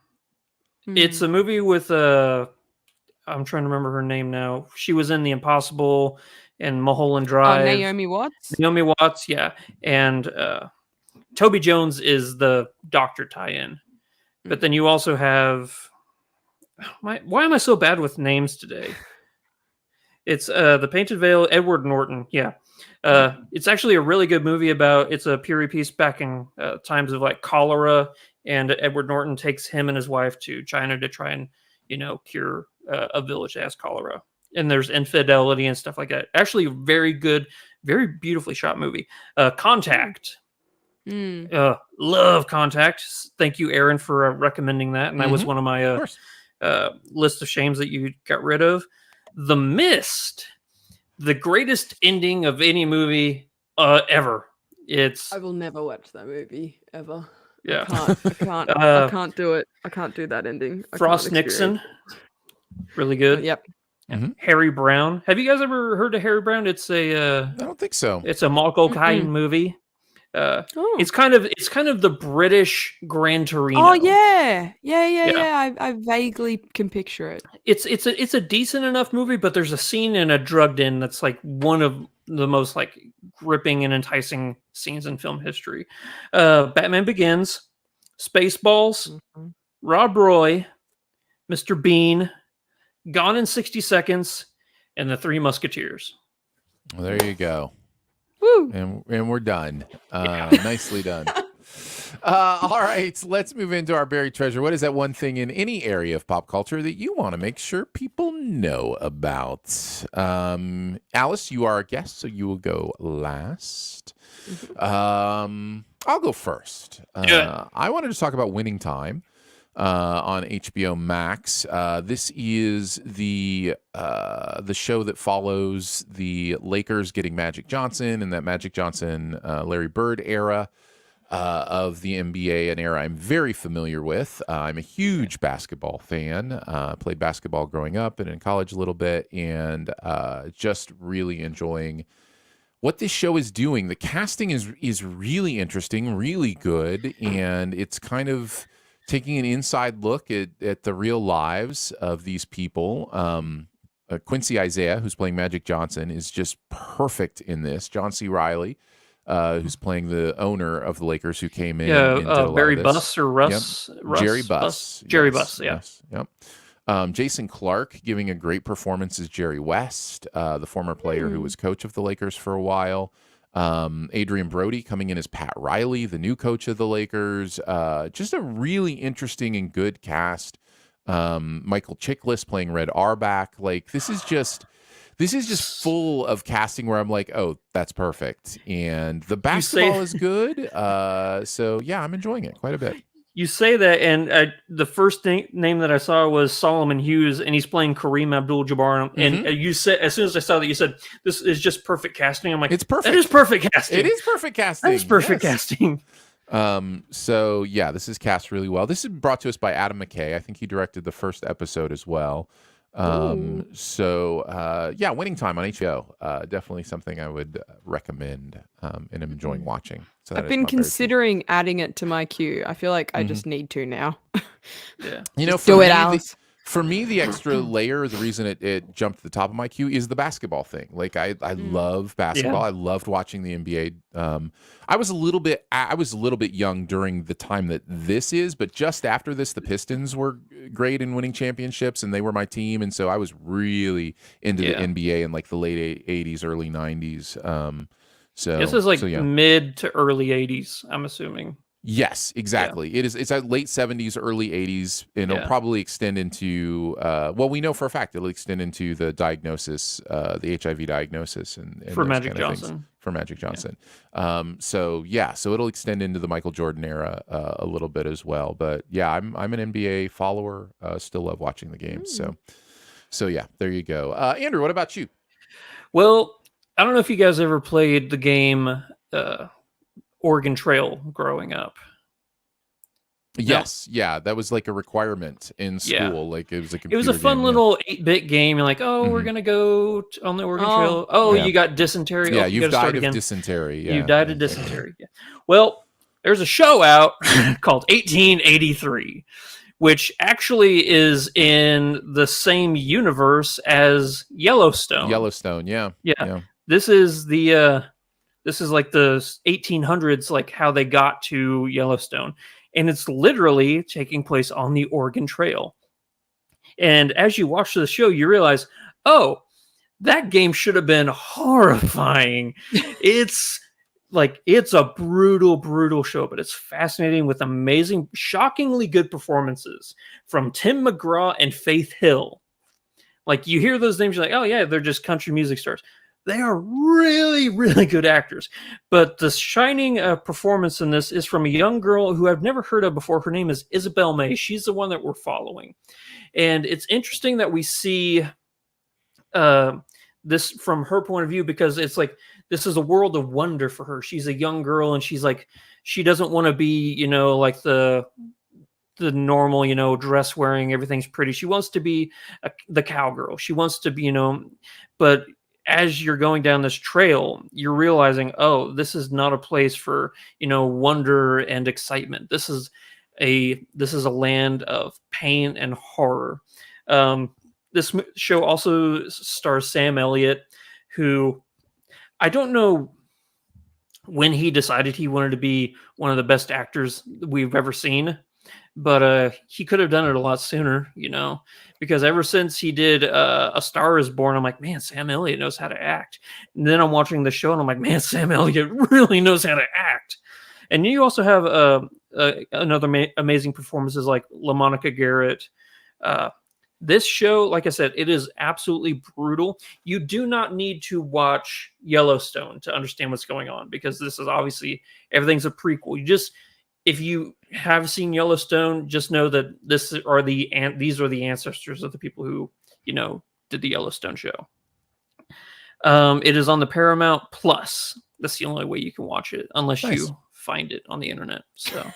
It's a movie with I'm trying to remember her name now. She was in The Impossible and Mulholland Drive.
Naomi Watts?
Naomi Watts, yeah. And Toby Jones is the Doctor tie-in. But then you also have... Why am I so bad with names today? It's The Painted Veil, Edward Norton, yeah. It's actually a really good movie it's a period piece back in times of like cholera, and Edward Norton takes him and his wife to China to try and, cure a village that has cholera. And there's infidelity and stuff like that. Actually, very good, very beautifully shot movie. Contact. Love Contact. Thank you, Aaron, for recommending that. And that was one of my list of shames that you got rid of. The Mist. The greatest ending of any movie ever. I
will never watch that movie ever.
Yeah,
I can't do it. I can't do that ending.
Frost Nixon, really good.
Yep.
Harry Brown. Have you guys ever heard of Harry Brown? It's I
don't think so.
It's a Michael Caine movie. It's kind of the British Gran Torino.
Oh yeah. I vaguely can picture it.
It's a decent enough movie, but there's a scene in a drugged in that's like one of the most like gripping and enticing scenes in film history. Batman Begins, Spaceballs, Rob Roy, Mr. Bean, Gone in 60 Seconds, and The Three Musketeers.
Well, there you go.
Woo.
And we're done. Nicely done. All right, let's move into our buried treasure. What is that one thing in any area of pop culture that you want to make sure people know about? Alice, you are a guest, so you will go last. I'll go first. I wanted to talk about Winning Time on HBO Max. This is the show that follows the Lakers getting Magic Johnson and that Magic Johnson Larry Bird era of the NBA, an era I'm very familiar with. I'm a huge basketball fan. Played basketball growing up and in college a little bit, and just really enjoying what this show is doing. The casting is really interesting, really good, and it's kind of taking an inside look at the real lives of these people. Quincy Isaiah, who's playing Magic Johnson, is just perfect in this. John C. Reilly, who's playing the owner of the Lakers, who came in.
Barry Buss or Russ?
Yep.
Russ
Jerry Buss.
Jerry Buss, yeah.
Yes, yep. Jason Clarke giving a great performance as Jerry West, the former player who was coach of the Lakers for a while. Adrian Brody coming in as Pat Riley, the new coach of the Lakers. Just a really interesting and good cast. Michael Chiklis playing Red Auerbach. Like, this is just full of casting where I'm like, oh, that's perfect. And the basketball is good. So yeah, I'm enjoying it quite a bit.
You say that, and the first name that I saw was Solomon Hughes, and he's playing Kareem Abdul-Jabbar. And you said, as soon as I saw that, you said, this is just perfect casting. I'm like,
it's perfect.
That is perfect casting.
It is perfect casting.
That is perfect casting.
So yeah, this is cast really well. This is brought to us by Adam McKay. I think he directed the first episode as well. Winning Time on HBO, definitely something I would recommend, and I'm enjoying watching. So
I've been considering adding it to my queue. I feel like I just need to now.
Yeah,
do it, Alice.
For me, the extra layer, the reason it jumped to the top of my queue is the basketball thing. Like I love basketball. Yeah. I loved watching the NBA. I was a little bit young during the time that this is, but just after this, the Pistons were great in winning championships, and they were my team, and so I was really into the NBA in like the late '80s, early '90s. So
this is like mid to early '80s, I'm assuming.
Yes, exactly.
Yeah.
It's at late 70s, early 80s, and it'll probably extend into well, we know for a fact it'll extend into the diagnosis, the HIV diagnosis and
For
those
Magic
kind of
Johnson.
things for Magic Johnson. So it'll extend into the Michael Jordan era a little bit as well. But yeah, I'm an NBA follower, still love watching the games. So yeah, there you go. Andrew, what about you?
Well, I don't know if you guys ever played the game Oregon Trail growing up.
Yes, yeah, that was like a requirement in school. Like it was a computer
It was a fun
game,
little 8-bit game. You're like, oh, we're gonna go on the Oregon Trail. Oh, you got dysentery.
Yeah,
oh,
you've
died
of
again.
dysentery. Yeah,
you died of dysentery. Yeah. Well, there's a show out called 1883, which actually is in the same universe as Yellowstone.
Yeah.
This is like the 1800s, like how they got to Yellowstone. And it's literally taking place on the Oregon Trail. And as you watch the show, you realize, oh, that game should have been horrifying. It's a brutal, brutal show, but it's fascinating with amazing, shockingly good performances from Tim McGraw and Faith Hill. Like, you hear those names, you're like, oh yeah, they're just country music stars. They are really, really good actors. But the shining performance in this is from a young girl who I've never heard of before. Her name is Isabel May. She's the one that we're following. And it's interesting that we see this from her point of view, because it's like, this is a world of wonder for her. She's a young girl, and she's like, she doesn't want to be, like the normal, dress wearing, everything's pretty. She wants to be the cowgirl. She wants to be, but as you're going down this trail, you're realizing, oh, this is not a place for, wonder and excitement. This is a land of pain and horror. This show also stars Sam Elliott, who I don't know when he decided he wanted to be one of the best actors we've ever seen, but he could have done it a lot sooner, because ever since he did A Star Is Born, I'm like, man, Sam Elliott knows how to act. And then I'm watching the show and I'm like, man, Sam Elliott really knows how to act. And you also have another amazing performances like LaMonica Garrett. This show, like I said, it is absolutely brutal. You do not need to watch Yellowstone to understand what's going on, because this is obviously, everything's a prequel. If you have seen Yellowstone, just know that these are the ancestors of the people who, did the Yellowstone show. It is on the Paramount Plus. That's the only way you can watch it, unless you find it on the internet. So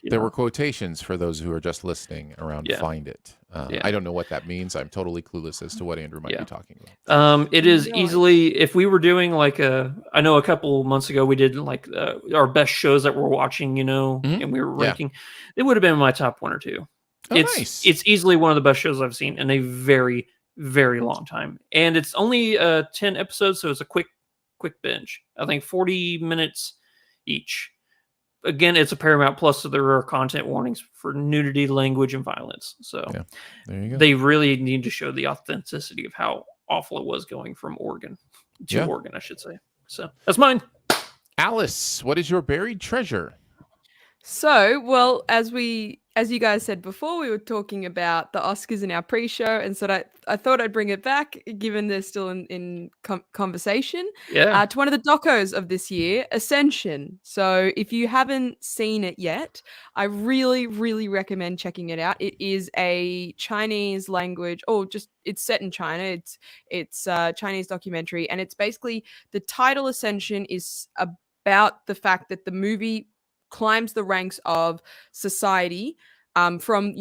there were quotations for those who are just listening around find it. I don't know what that means. I'm totally clueless as to what Andrew might be talking about.
It is easily, if we were doing I know a couple months ago we did our best shows that we're watching, and we were ranking, it would have been in my top 1 or 2. It's easily one of the best shows I've seen in a very, very long time. And it's only 10 episodes, so it's a quick binge. I think 40 minutes each. Again, it's a Paramount Plus, so there are content warnings for nudity, language, and violence. So
there you go.
They really need to show the authenticity of how awful it was going from Oregon to Oregon, I should say. So that's mine.
Alice, what is your buried treasure?
So, well, as you guys said before, we were talking about the Oscars in our pre-show, and so I thought I'd bring it back, given they're still in conversation, to one of the docos of this year, Ascension. So if you haven't seen it yet, I really, really recommend checking it out. It is a Chinese language, it's set in China. It's a Chinese documentary, and it's basically, the title Ascension is about the fact that the movie climbs the ranks of society, from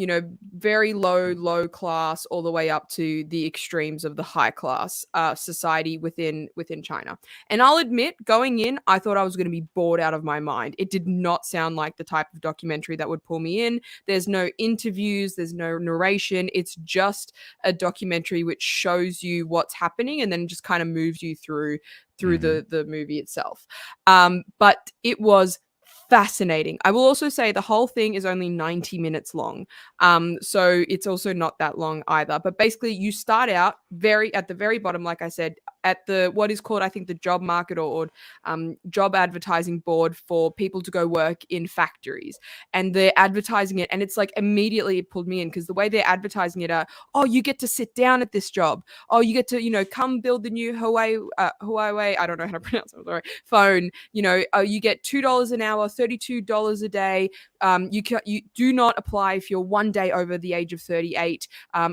very low class all the way up to the extremes of the high class society within China. And I'll admit, going in, I thought I was going to be bored out of my mind. It did not sound like the type of documentary that would pull me in. There's no interviews, there's no narration. It's just a documentary which shows you what's happening and then just kind of moves you through the movie itself. But it was fascinating. I will also say the whole thing is only 90 minutes long. So it's also not that long either. But basically, you start out at the very bottom, like I said, at the what is called, I think, the job market or job advertising board for people to go work in factories, and they're advertising it, and it's like immediately it pulled me in because the way they're advertising it are, oh, you get to sit down at this job, oh, you get to come build the new Huawei, I don't know how to pronounce it, sorry, phone, you get $2 an hour, $32 a day. You do not apply if you're one day over the age of 38.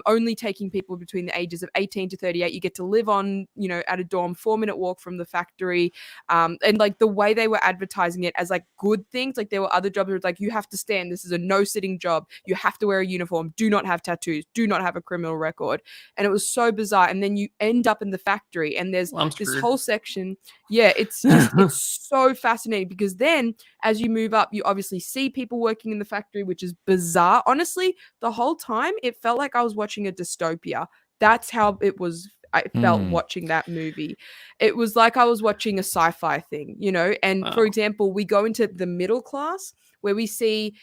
Only taking people between the ages of 18 to 38. You get to live on, at a dorm, 4-minute walk from the factory. And like the way they were advertising it as like good things, like there were other jobs where it's like, you have to stand. This is a no sitting job. You have to wear a uniform. Do not have tattoos. Do not have a criminal record. And it was so bizarre. And then you end up in the factory, and there's this whole section. Yeah, it's just it's so fascinating because then as you move up, you obviously see people working in the factory, which is bizarre. Honestly, the whole time it felt like I was watching a dystopia. That's how it was. I felt watching that movie. It was like I was watching a sci-fi thing, And
Wow.
for example, we go into the middle class where we see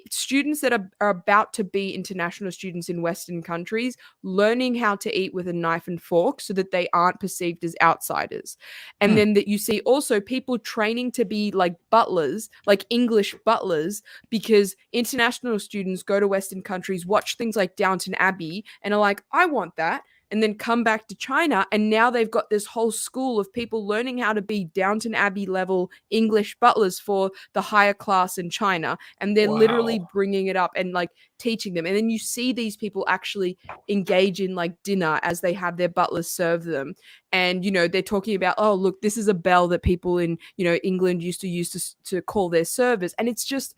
students that are about to be international students in Western countries learning how to eat with a knife and fork so that they aren't perceived as outsiders. And then that you see also people training to be like butlers, like English butlers, because international students go to Western countries, watch things like Downton Abbey, and are like, I want that. And then come back to China, and now they've got this whole school of people learning how to be Downton Abbey level English butlers for the higher class in China. And they're literally bringing it up and like teaching them. And then you see these people actually engage in like dinner as they have their butlers serve them. And, they're talking about, oh, look, this is a bell that people in, England used to use to call their servers. And it's just...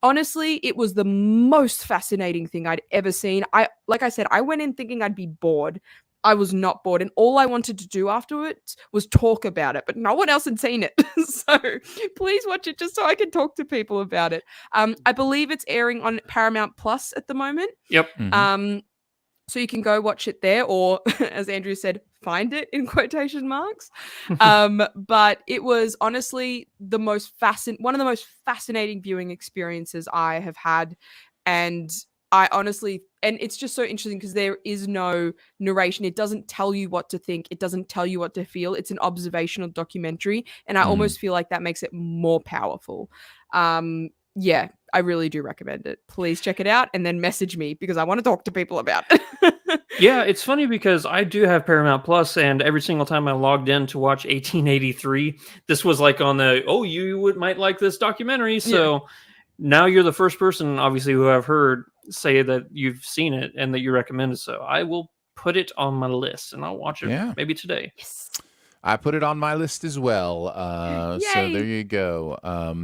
honestly, it was the most fascinating thing I'd ever seen. Like I said, I went in thinking I'd be bored. I was not bored. And all I wanted to do afterwards was talk about it, but no one else had seen it. So please watch it just so I can talk to people about it. I believe it's airing on Paramount Plus at the moment.
Yep.
So you can go watch it there, or as Andrew said, find it in quotation marks. But it was honestly one of the most fascinating viewing experiences I have had. And it's just so interesting because there is no narration. It doesn't tell you what to think. It doesn't tell you what to feel. It's an observational documentary. And I almost feel like that makes it more powerful. Yeah, I really do recommend it. Please check it out and then message me because I want to talk to people about it.
Yeah, it's funny because I do have Paramount Plus, and every single time I logged in to watch 1883, this was like on the, might like this documentary. So now you're the first person, obviously, who I've heard say that you've seen it and that you recommend it. So I will put it on my list and I'll watch it maybe today.
Yes.
I put it on my list as well. So there you go.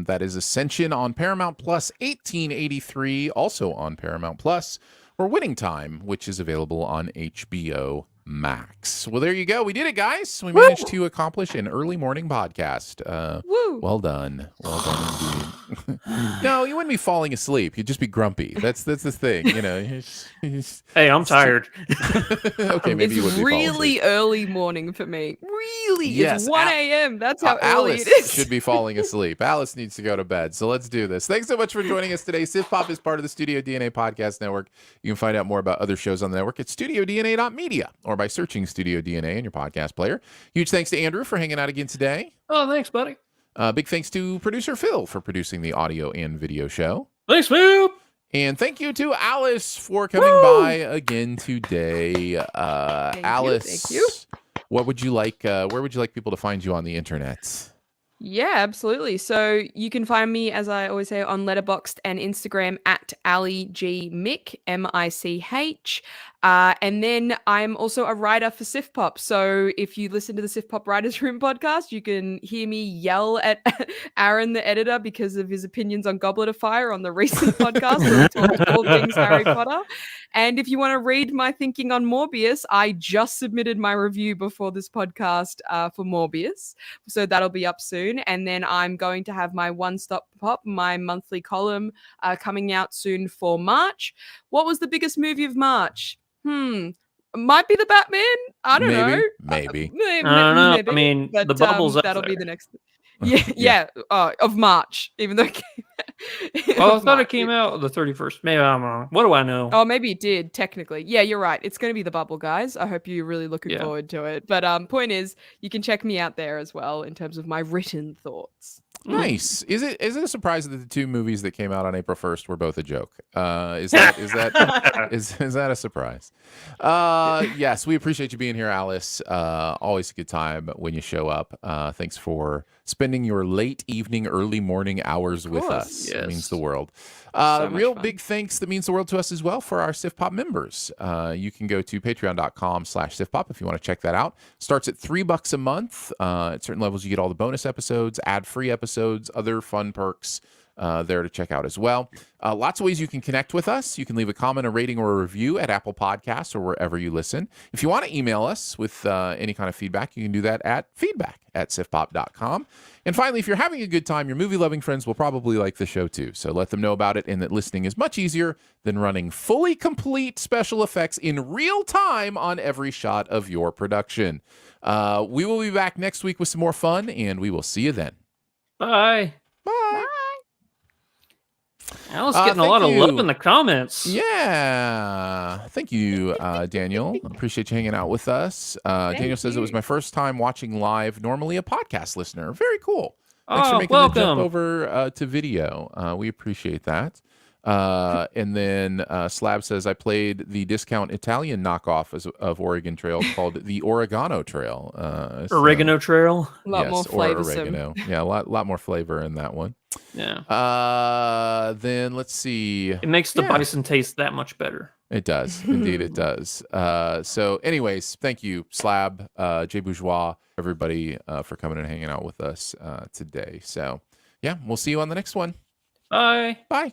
That is Ascension on Paramount Plus, 1883, also on Paramount Plus, or Winning Time, which is available on HBO Max. Well, there you go. We did it, guys. We managed to accomplish an early morning podcast.
Woo!
Well done. Well done indeed. No, you wouldn't be falling asleep. You'd just be grumpy. That's the thing,
Hey, I'm tired.
Okay, maybe you would be
really early morning for me. Really?
Yes,
it's 1 a.m. That's how early
Alice
it is.
should be falling asleep. Alice needs to go to bed. So let's do this. Thanks so much for joining us today. Sif Pop is part of the Studio DNA Podcast Network. You can find out more about other shows on the network at studiodna.media or by searching Studio DNA in your podcast player. Huge thanks to Andrew for hanging out again today.
Oh, thanks, buddy.
Big thanks to producer Phil for producing the audio and video show.
Thanks, Phil.
And thank you to Alice for coming by again today. Alice,
thank you.
What would you like? Where would you like people to find you on the internet?
Yeah, absolutely. So you can find me, as I always say, on Letterboxd and Instagram at Ali G Mick, M-I-C-H. And then I'm also a writer for Sif Pop. So if you listen to the Sif Pop Writers Room podcast, you can hear me yell at Aaron, the editor, because of his opinions on Goblet of Fire on the recent podcast where we talked all things Harry Potter. And if you want to read my thinking on Morbius, I just submitted my review before this podcast for Morbius. So that'll be up soon. And then I'm going to have my One Stop Pop, my monthly column, coming out soon for March. What was the biggest movie of March? Might be the Batman. I don't know.
Maybe.
I don't know.
Maybe.
I mean,
But,
the bubble's up
that'll
there.
be the next. Yeah. Of March, even though it came out.
Oh, I thought it came out the 31st. Maybe I'm wrong. What do I know?
Oh, maybe it did, technically. Yeah, you're right. It's going to be the bubble, guys. I hope you're really looking forward to it. But point is, you can check me out there as well in terms of my written thoughts.
Nice. Is it a surprise that the two movies that came out on April 1st were both a joke? Is that a surprise? Yes, we appreciate you being here, Alice. Always a good time when you show up. Thanks for spending your late evening, early morning hours with us.
Yes.
It means the world.
So
big thanks that means the world to us as well for our Sif Pop members. You can go to patreon.com/SifPop if you want to check that out. Starts at $3 a month. At certain levels, you get all the bonus episodes, ad-free episodes, other fun perks there to check out as well. Lots of ways you can connect with us. You can leave a comment, a rating, or a review at Apple Podcasts or wherever you listen. If you want to email us with any kind of feedback, you can do that at feedback@sifpop.com. And finally, if you're having a good time, your movie-loving friends will probably like the show too. So let them know about it, and that listening is much easier than running fully complete special effects in real time on every shot of your production. We will be back next week with some more fun, and we will see you then.
Bye.
Bye.
Alice getting a lot of love in the comments.
Yeah. Thank you, Daniel. Appreciate you hanging out with us. Daniel says it was my first time watching live, normally a podcast listener. Very cool. Thanks for making the jump over to video. We appreciate that. And then Slab says, I played the discount Italian knockoff of Oregon Trail called the Oregano Trail.
Oregano Trail?
A lot more flavorsome.
Oregano. Yeah, a lot more flavor in that one.
Yeah.
Then let's see.
It makes the bison taste that much better.
It does. Indeed, it does. So anyways, thank you, Slab, Jay Bourgeois, everybody for coming and hanging out with us today. So yeah, we'll see you on the next one.
Bye.
Bye.